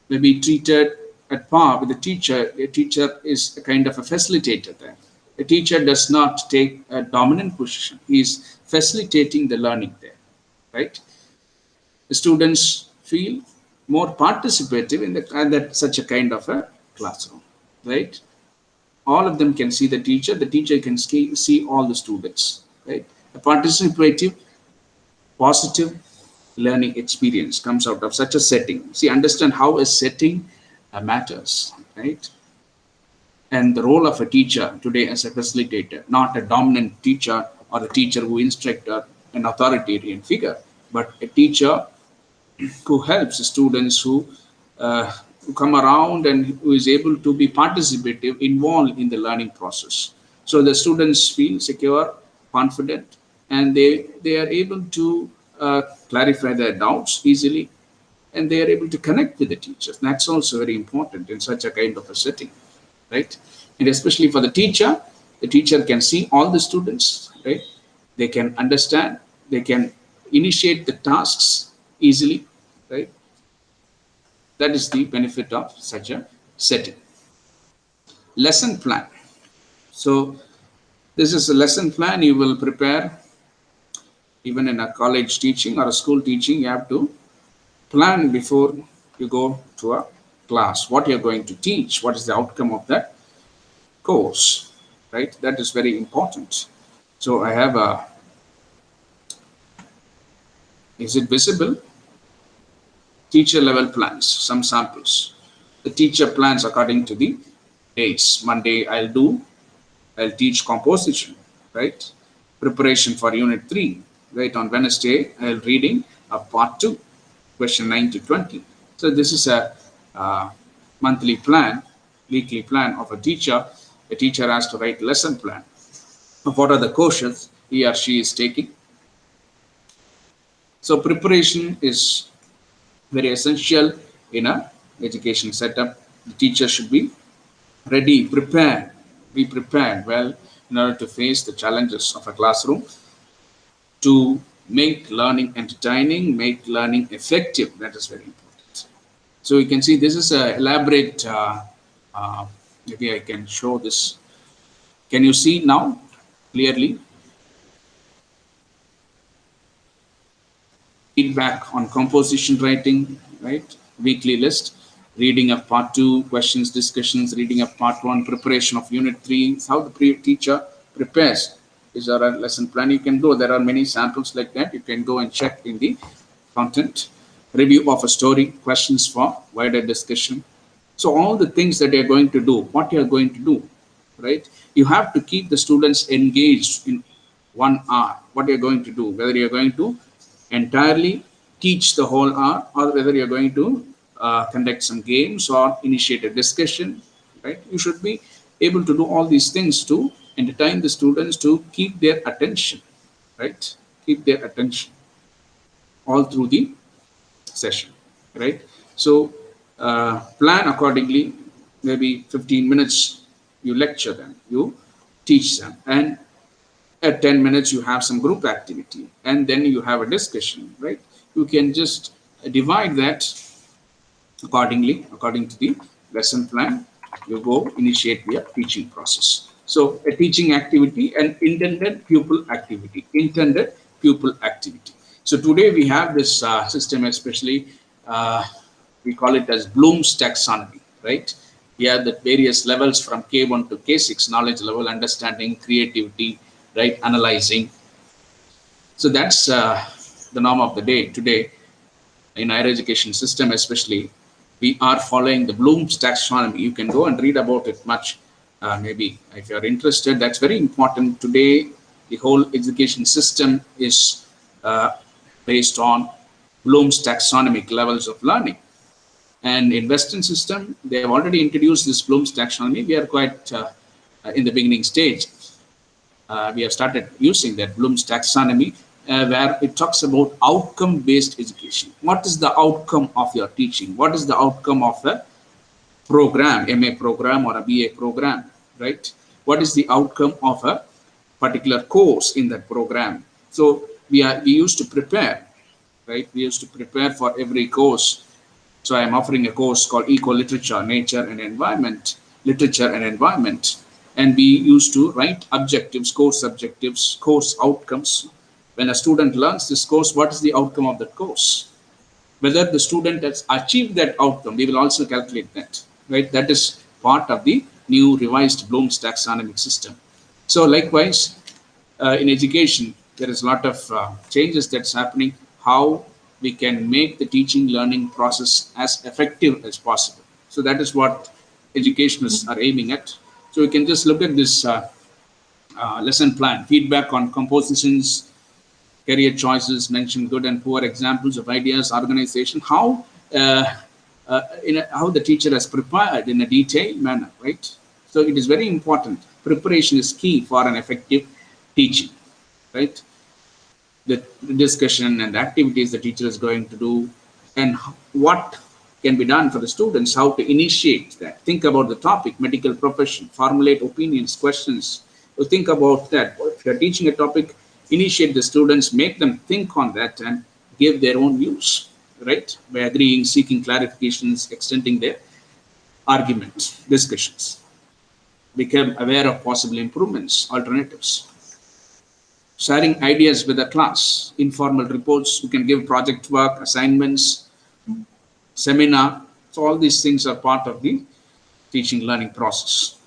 maybe treated at par with the teacher. A teacher is a kind of a facilitator there. A teacher does not take a dominant position. He is facilitating the learning there, right? The students feel more participative in that such a kind of a classroom, right? All of them can see the teacher can see all the students, right? A participative, positive learning experience comes out of such a setting. See, understand how a setting matters, right? And the role of a teacher today as a facilitator, not a dominant teacher or a teacher who instructs an authoritarian figure, but a teacher who helps students who come around and who is able to be participative, involved in the learning process. So the students feel secure, confident, and they are able to clarify their doubts easily, and they are able to connect with the teachers. That's also very important in such a kind of a setting, right? And especially for the teacher can see all the students, right? They can understand, they can initiate the tasks easily, right? That is the benefit of such a setting. Lesson plan. So this is a lesson plan you will prepare. Even in a college teaching or a school teaching, you have to plan before you go to a class what you're going to teach, what is the outcome of that course, right? That is very important. So I have a, is it visible? Teacher level plans, some samples. The teacher plans according to the days. Monday I'll teach composition, right? Preparation for unit 3, right? On Wednesday I'll reading a part 2, question 9 to 20. So this is a monthly plan, weekly plan of a teacher. A teacher has to write lesson plan of what are the courses he or she is taking. So preparation is very essential in a education setup. The teacher should be ready, prepared, be prepared well in order to face the challenges of a classroom, to make learning entertaining, make learning effective. That is very important. So you can see this is a elaborate, maybe I can show this. Can you see now clearly? Feedback on composition writing, right? Weekly list, reading of part 2, questions, discussions, reading of part 1, preparation of unit 3. It's how the teacher prepares. Is there a lesson plan? You can go. There are many samples like that. You can go and check in the content. Review of a story, questions for wider discussion. So all the things that you're going to do, what you're going to do, right? You have to keep the students engaged in 1 hour. What you're going to do, whether you're going to entirely teach the whole hour or whether you're going to conduct some games or initiate a discussion, right? You should be able to do all these things to entertain the students, to keep their attention, right? Keep their attention all through the session, right? So plan accordingly. Maybe 15 minutes you lecture them, you teach them, and at 10 minutes you have some group activity, and then you have a discussion, right? You can just divide that accordingly, according to the lesson plan. You go initiate your teaching process. So a teaching activity and intended pupil activity. So today we have this system, especially we call it as Bloom's taxonomy, right? We have the various levels from K1 to K6, knowledge level, understanding, creativity, right? Analyzing. So that's the norm of the day today in higher education system, especially. We are following the Bloom's taxonomy. You can go and read about it much. Maybe if you're interested, that's very important. Today, the whole education system is based on Bloom's taxonomic levels of learning. And in Western system, they have already introduced this Bloom's taxonomy. We are quite in the beginning stage. We have started using that Bloom's taxonomy, where it talks about outcome-based education. What is the outcome of your teaching? What is the outcome of a program, MA program or a BA program, right? What is the outcome of a particular course in that program? So we used to prepare, right? We used to prepare for every course So I am offering a course called Eco Literature, Nature and Environment, Literature and Environment. And we used to write objectives, course outcomes. When a student learns this course, what is the outcome of that course? Whether the student has achieved that outcome, we will also calculate that, right? That is part of the new revised Bloom's taxonomic system. So likewise, in education, there is a lot of changes that's happening, how we can make the teaching learning process as effective as possible. So that is what educationists are aiming at. So we can just look at this lesson plan, feedback on compositions, career choices, mention good and poor examples of ideas, organization, how how the teacher has prepared in a detailed manner, right? So it is very important. Preparation is key for an effective teaching, right? The discussion and the activities the teacher is going to do, and what can be done for the students, how to initiate that. Think about the topic, medical profession, formulate opinions, questions. So think about that. If you're teaching a topic, initiate the students, make them think on that and give their own views, right? By agreeing, seeking clarifications, extending their arguments, discussions. Become aware of possible improvements, alternatives. Sharing ideas with the class, informal reports, you can give project work, assignments, seminar. So all these things are part of the teaching learning process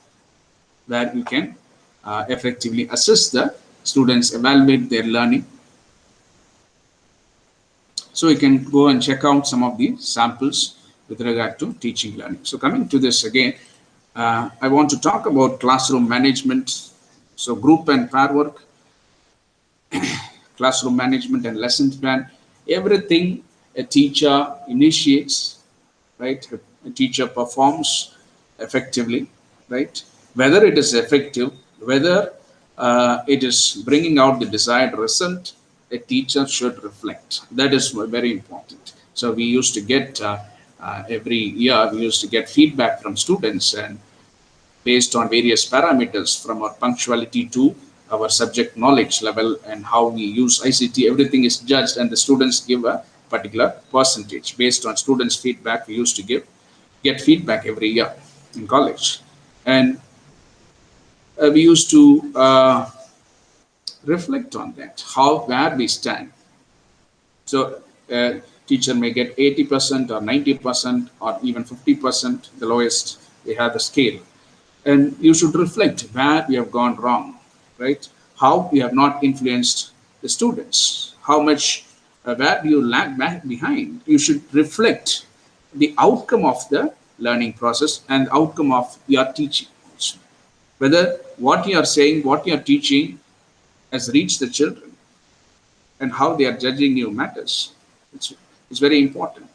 where you can effectively assist the students, evaluate their learning. So you can go and check out some of the samples with regard to teaching learning. So coming to this again, I want to talk about classroom management. So group and pair work, classroom management and lesson plan, everything a teacher initiates, right? A teacher performs effectively, right? Whether it is effective, whether it is bringing out the desired result, a teacher should reflect. That is very important. So we used to get every year we used to get feedback from students, and based on various parameters from our punctuality to our subject knowledge level and how we use ICT, everything is judged and the students give a particular percentage. Based on students' feedback, we used to get feedback every year in college. And we used to reflect on that, where we stand. So teacher may get 80% or 90% or even 50%, the lowest, they have the scale. And you should reflect where we have gone wrong, right? How we have not influenced the students, how much, where do you lag back behind. You should reflect the outcome of the learning process and outcome of your teaching. Whether what you are saying, what you are teaching has reached the children and how they are judging you matters. It's, it's very important,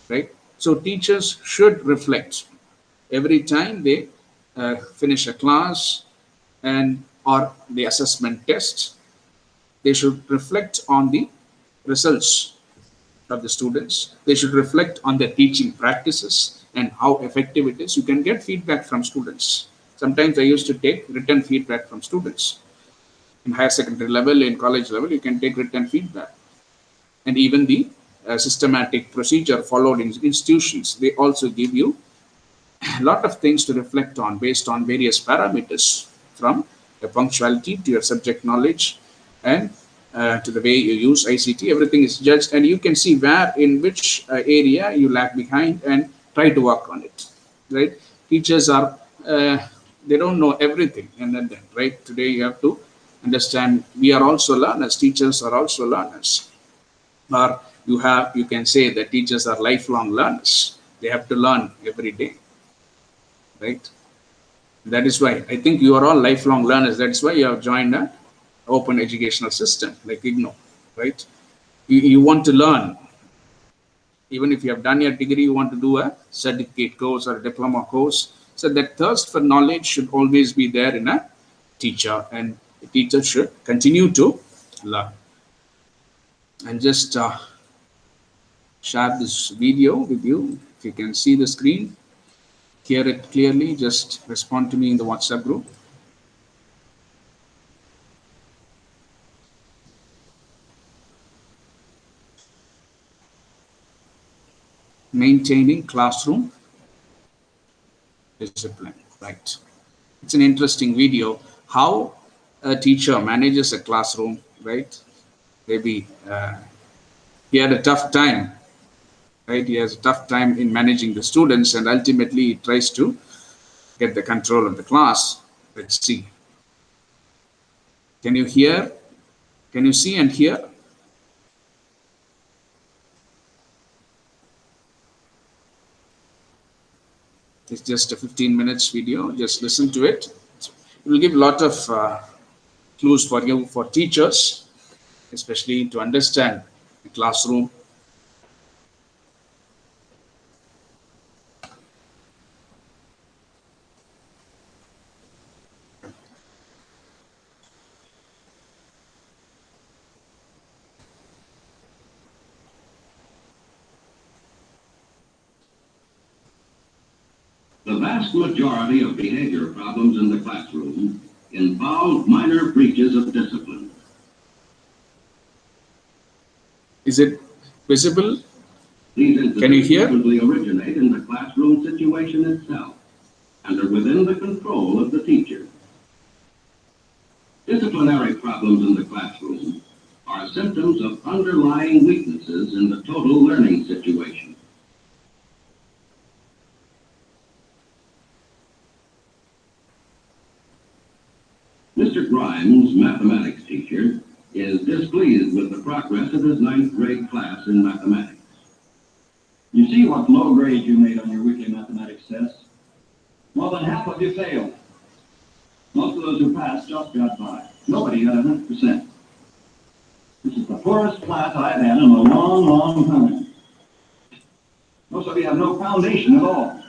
right? So teachers should reflect every time they finish a class and or the assessment test. They should reflect on the results of the students. They should reflect on their teaching practices and how effective it is. You can get feedback from students. Sometimes I used to take written feedback from students. In higher secondary level, in college level, you can take written feedback. And even the systematic procedure followed in institutions, they also give you a lot of things to reflect on based on various parameters, from your punctuality to your subject knowledge and to the way you use ICT. Everything is judged, and you can see where in which area you lag behind and try to work on it. Right? Teachers are they don't know everything, and then right today you have to understand we are also learners. Teachers are also learners, or you can say that teachers are lifelong learners. They have to learn every day, right? That is why I think you are all lifelong learners. That's why you have joined an open educational system like IGNO, right? You want to learn. Even if you have done your degree, you want to do a certificate course or a diploma course. So that thirst for knowledge should always be there in a teacher, and the teacher should continue to learn. And just share this video with you. If you can see the screen, hear it clearly, just respond to me in the WhatsApp group. Maintaining classroom discipline. Right. It's an interesting video. How a teacher manages a classroom, right? Maybe he had a tough time, right? He has a tough time in managing the students, and ultimately he tries to get the control of the class. Let's see. Can you hear? Can you see and hear? It's just a 15 minutes video. Just listen to it. It will give a lot of clues for you, for teachers, especially to understand the classroom. The vast majority of behavior problems in the classroom involve minor breaches of discipline. Is it visible? These Can you hear? incidents usually originate in the classroom situation itself and are within the control of the teacher. Disciplinary problems in the classroom are symptoms of underlying weaknesses in the total learning situation. Mr. Grimes, mathematics teacher, is displeased with the progress of his 9th grade class in mathematics. You see what low grade you made on your weekly mathematics test? More than half of you failed. Most of those who passed just got by. Nobody got 100%. This is the poorest class I've had in a long, long time. Most of you have no foundation at all.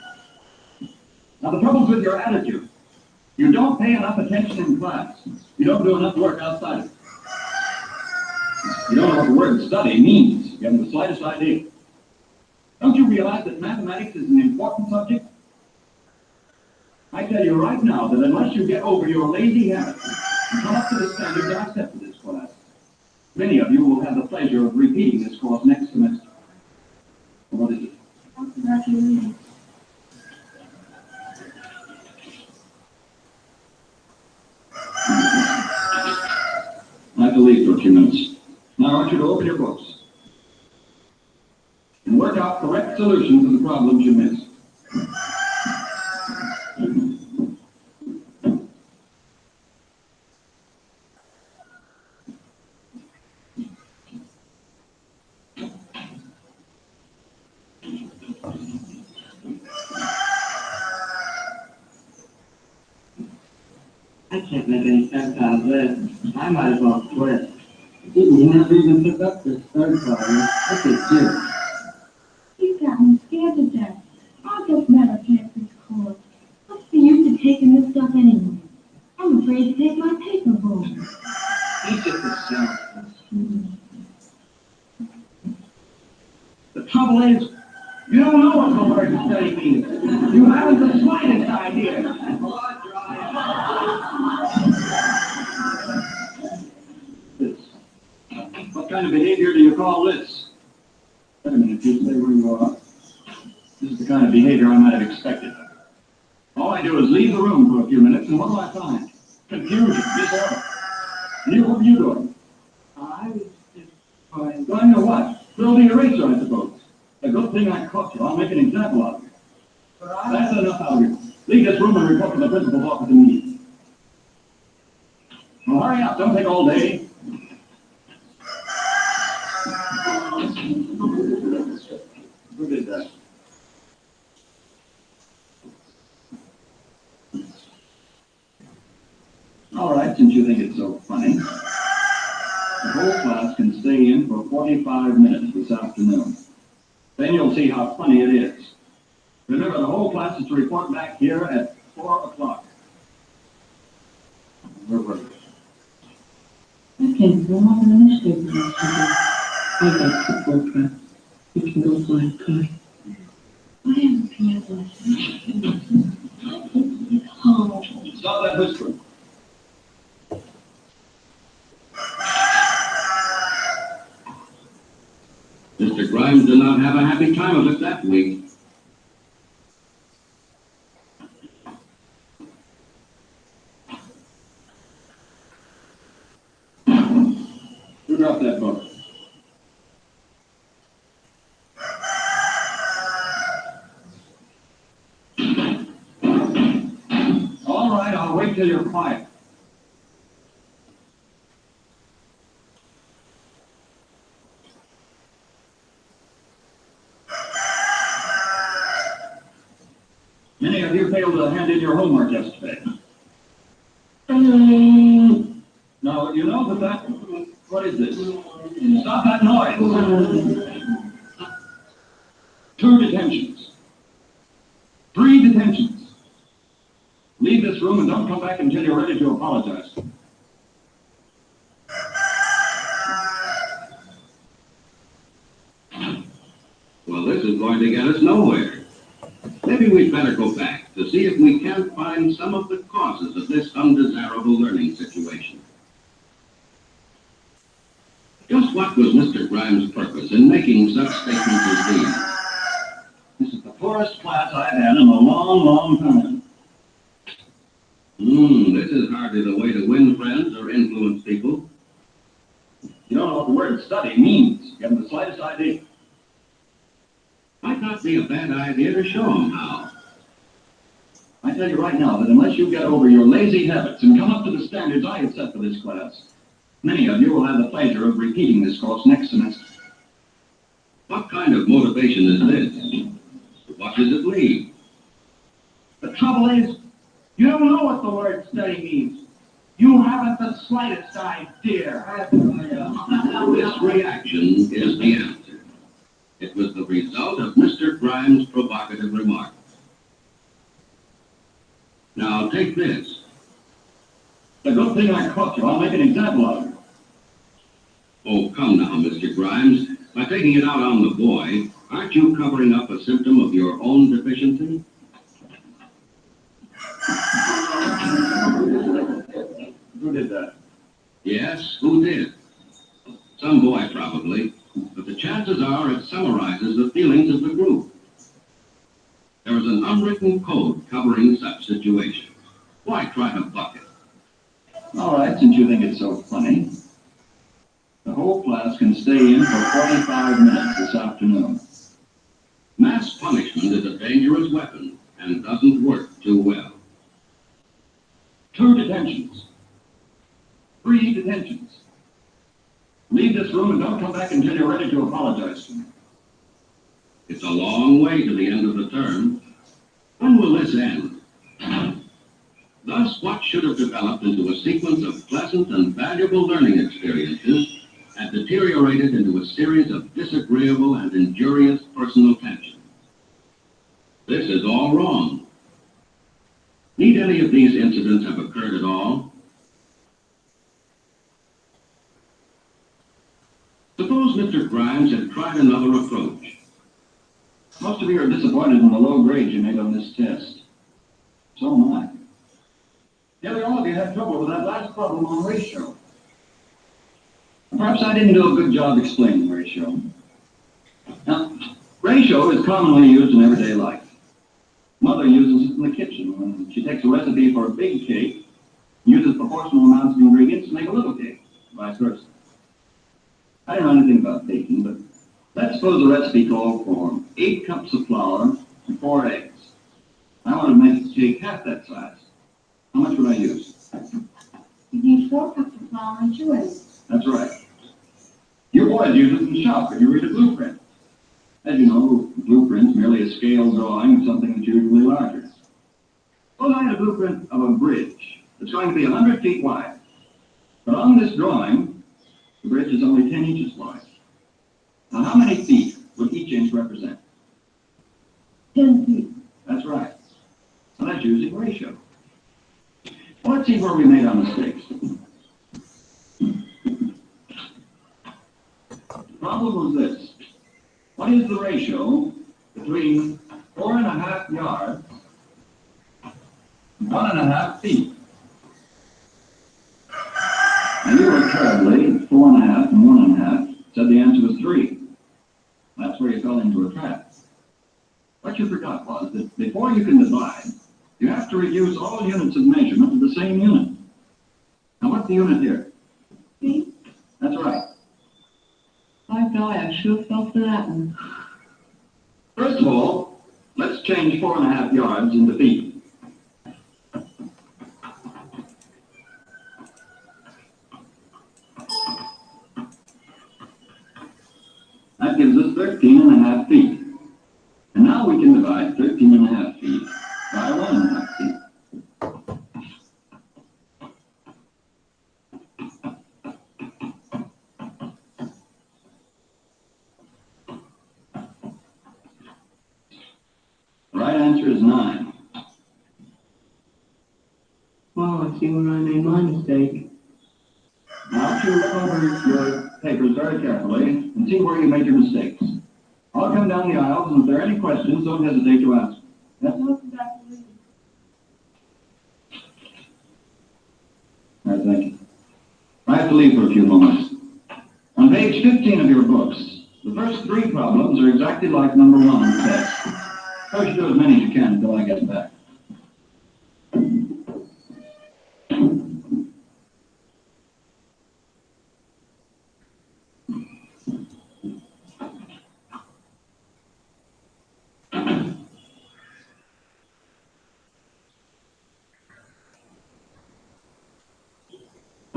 Now the trouble's with your attitude. You don't pay enough attention in class. You don't do enough work outside of it. You don't know what the word study means. You haven't the slightest idea. Don't you realize that mathematics is an important subject? I tell you right now that unless you get over your lazy habits and come up to the standards I set for this class, many of you will have the pleasure of repeating this course next semester. What is it? I believe for a few minutes. Now I want you to open your books and work out correct solutions to the problems you missed. I can't make any sense out of this. I might as well quit. You never even pick up this third problem. Look at you. He's got me scared to death. I'll just never pass this course. What's the use of taking this stuff anyway? I'm afraid to take my paper home. He's just a selfish. The trouble is, you don't know what the word study means. You haven't the slightest idea. This. What kind of behavior do you call this? Wait a minute, you stay where you are. This is the kind of behavior I might have expected. All I do is leave the room for a few minutes, and what do I find? Confusion, disorder. And you, what are you doing? I was just Going to what? Building a eraser, I suppose. A good thing I caught you. I'll make an example of you. That's enough out of you. Leave this room and report to the principal's office immediately. Well, hurry up. Don't take all day. Who did that? All right, since you think it's so funny, the whole class can stay in for 45 minutes this afternoon. Then you'll see how funny it is. Remember, the whole class is to report back here at 4 o'clock. Where were we? I can't go on in the newspaper yesterday. I got football practice. You can go fly a kite. I have a piano lesson. It's horrible. Stop that whispering. Mr. Grimes Grimes did not have a happy time of it that week. Who dropped that book? All right, I'll wait till you're quiet. Many of you failed to hand in your homework yesterday. Now, you know that what is this? Stop that noise. 2 detentions. 3 detentions. Leave this room and don't come back until you're ready to apologize. Well, this is going to get us nowhere. Maybe we'd better go back to see if we can't find some of the causes of this undesirable learning situation. Just what was Mr. Grimes' purpose in making such statements as these? This is the poorest class I've had in a long, long time. This is hardly the way to win friends or influence people. You don't know what the word study means. You haven't the slightest idea. Might not be a bad idea to show them how. I tell you right now that unless you get over your lazy habits and come up to the standards I have set for this class, many of you will have the pleasure of repeating this course next semester. What kind of motivation is this? What does it lead? The trouble is, you don't know what the word study means. You haven't the slightest idea. This reaction is the answer. It was the result of Mr. Grimes' provocative remarks. Now take this. The good thing I caught you. I'll make an example of you. Oh, come now, Mr. Grimes. By taking it out on the boy, aren't you covering up a symptom of your own deficiency? Who did that? Yes, who did? Some boy, probably. But the chances are it summarizes the feelings of the group. There is an unwritten code covering such situations. Why try to buck it? All right, since you think it's so funny, the whole class can stay in for 45 minutes this afternoon. Mass punishment is a dangerous weapon and doesn't work too well. 2 detentions. 3 detentions. Leave this room and don't come back until you're ready to apologize to me. It's a long way to the end of the term. When will this end? Thus, what should have developed into a sequence of pleasant and valuable learning experiences had deteriorated into a series of disagreeable and injurious personal tensions. This is all wrong. Need any of these incidents have occurred at all? Suppose Mr. Grimes had tried another approach. Most of you are disappointed in the low grades you made on this test. So am I. Nearly all of you had trouble with that last problem on ratio. Perhaps I didn't do a good job explaining ratio. Now, ratio is commonly used in everyday life. Mother uses it in the kitchen when she takes a recipe for a big cake, uses proportional amounts of ingredients to make a little cake, vice versa. I don't know anything about baking, but let's suppose the recipe called for 8 cups of flour and 4 eggs. I want to make the cake half that size. How much would I use? You need 4 cups of flour and 2 eggs. That's right. You boys use it in the shop when you read a blueprint. As you know, a blueprint's merely a scale drawing of something that's usually larger. Suppose I had a blueprint of a bridge that's going to be 100 feet wide. But on this drawing, the bridge is only 10 inches wide. Now, how many feet would each inch represent? 10 feet. That's right. Now, that's using ratio. Well, let's see where we made our mistakes. The problem was this. What is the ratio between 4.5 yards and 1.5 feet? Now, you were terribly 4.5 and 1.5. Said the answer was 3. That's where you fell into a trap. What you forgot was that before you can divide, you have to reduce all units of measurement to the same unit. Now, what's the unit here? Feet? That's right. By golly, I sure fell for that one. First of all, let's change 4.5 yards into feet. That gives us 13.5 feet. And now we can divide 13.5 feet by 1.5 feet. The right answer is 9. Well, I see where I made my mistake. Now you look over your papers very carefully and see where you made your mistakes. I'll come down the aisles, and if there are any questions, don't hesitate to ask. Yes? No, exactly. All right, thank you. I have to leave for a few moments. On page 15 of your books, the first 3 problems are exactly like number 1 on the test. Try to do as many as you can until I get back.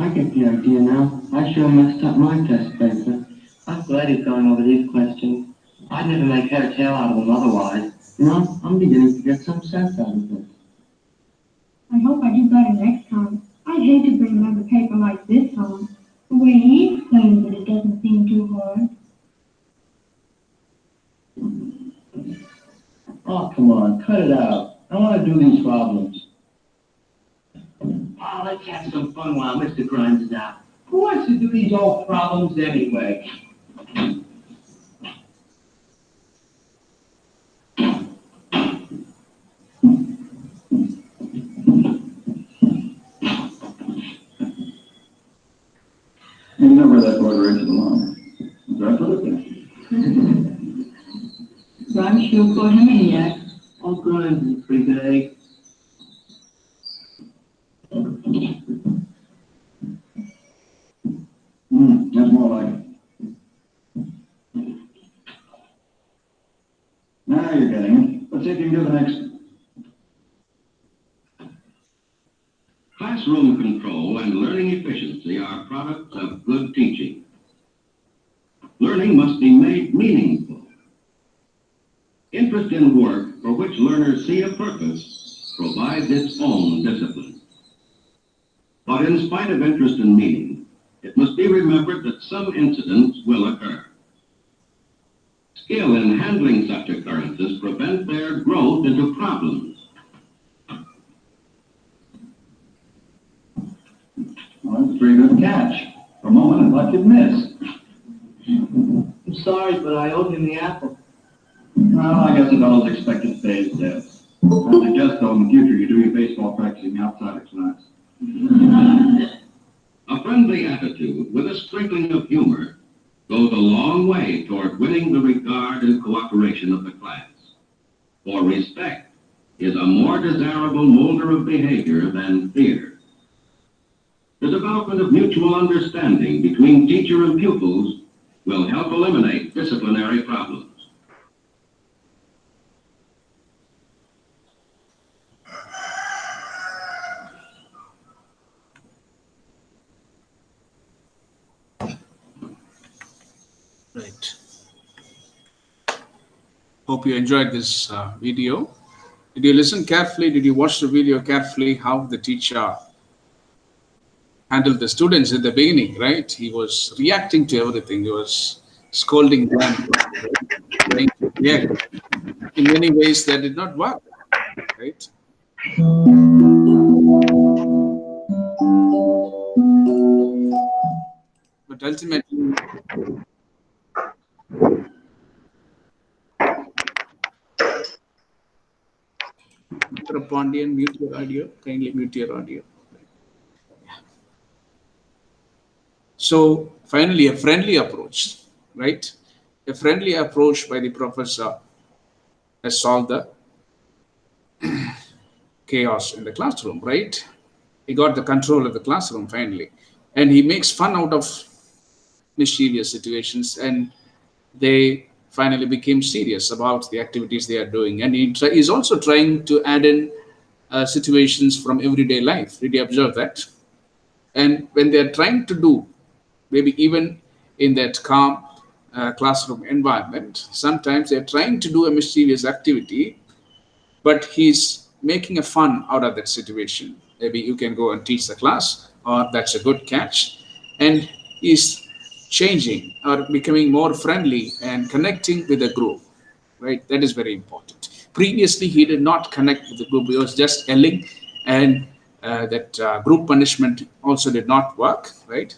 I get the idea now. I sure messed up my test paper. I'm glad he's going over these questions. I'd never make head or tail out of them otherwise. You know, I'm beginning to get some sense out of this. I hope I do better next time. I'd hate to bring another paper like this home. The way he explains it, it doesn't seem too hard. Oh, come on, cut it out. I want to do these problems. Oh, let's have some fun while Mr. Grimes is out. Who wants to do these old problems anyway? You know where that border is along. That's what it is. Grimes sure caught him in the act. Old Grimes is a pretty good egg. That's more like it. Now you're getting it. Let's see if you can do the next. Classroom control and learning efficiency are products of good teaching. Learning must be made meaningful. Interest in work for which learners see a purpose provides its own discipline. But in spite of interest and meaning, it must be remembered that some incidents will occur. Skill in handling such occurrences prevent their growth into problems. Well, that's a pretty good catch. For a moment, I thought you'd miss. I'm sorry, but I owed him the apple. Well, I guess the fellows expected to pay his debts. I suggest, though, in the future you do your baseball practicing outside of class. A friendly attitude with a sprinkling of humor goes a long way toward winning the regard and cooperation of the class. For respect is a more desirable molder of behavior than fear. The development of mutual understanding between teacher and pupils will help eliminate disciplinary problems. Right. Hope you enjoyed this video. Did you listen carefully? Did you watch the video carefully? How the teacher handled the students at the beginning, right? He was reacting to everything. He was scolding them, trying to react. In many ways, that did not work, right? But ultimately, Mr. Pondian, mute your audio. Kindly mute your audio. So finally, a friendly approach, right? a friendly approach by the professor has solved the chaos in the classroom, right? He got the control of the classroom finally. And he makes fun out of mischievous situations, and they finally became serious about the activities they are doing. And he's also trying to add in situations from everyday life. Did you observe that? And when they are trying to do, maybe even in that calm classroom environment, sometimes they're trying to do a mischievous activity, but he's making a fun out of that situation. Maybe you can go and teach the class, or that's a good catch. And he's changing or becoming more friendly and connecting with the group, right? That is very important. Previously, he did not connect with the group, he was just yelling, and that group punishment also did not work, right?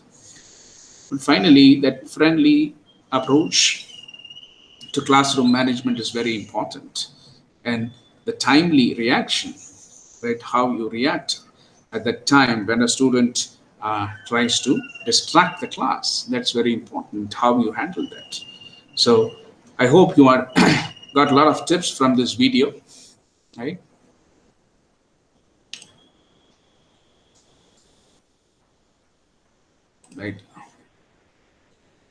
And finally, that friendly approach to classroom management is very important. And the timely reaction, right? How you react at that time when a student tries to distract the class. That's very important, how you handle that. So I hope you are got a lot of tips from this video, right? Right.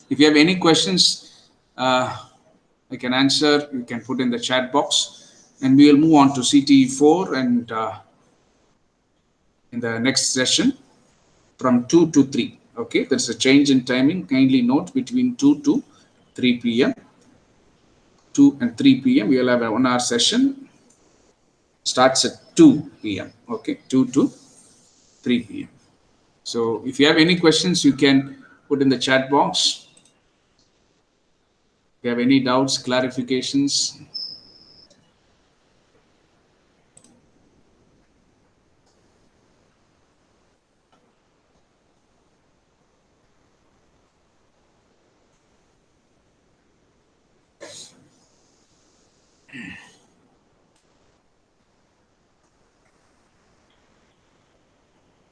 If you have any questions, I can answer. You can put in the chat box, and we will move on to CTE 4 and in the next session from 2 to 3. Okay, there's a change in timing. Kindly note between 2 to 3 p.m. 2 and 3 p.m. We will have a 1 hour session. Starts at 2 p.m. Okay, 2 to 3 p.m. So if you have any questions, you can put in the chat box. If you have any doubts, clarifications,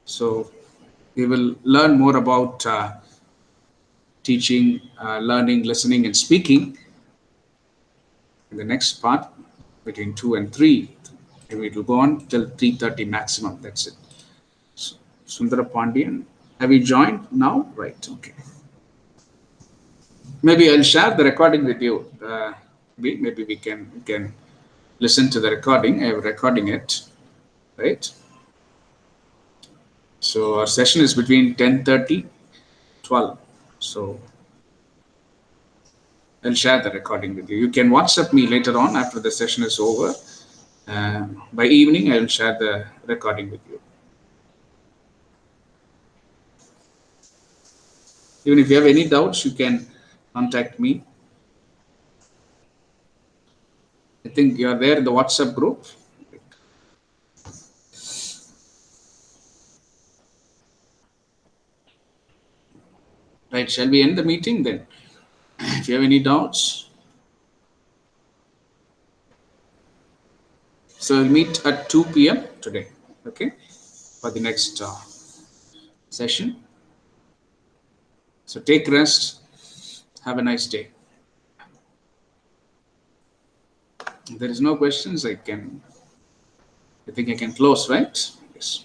so we will learn more about teaching, learning, listening, and speaking in the next part between 2 and 3. And it will go on till 3:30 maximum. That's it. So, Sundara Pandian, have you joined now? Right. Okay. Maybe I'll share the recording with you. Maybe we can listen to the recording. I'm recording it, right? So our session is between 10:30, 12. So I'll share the recording with you. You can WhatsApp me later on after the session is over. By evening, I'll share the recording with you. Even if you have any doubts, you can contact me. I think you are there in the WhatsApp group. Right, shall we end the meeting then? If you have any doubts. So we'll meet at 2 p.m. today, okay, for the next session. So take rest. Have a nice day. If there is no questions, I think I can close, right? Yes.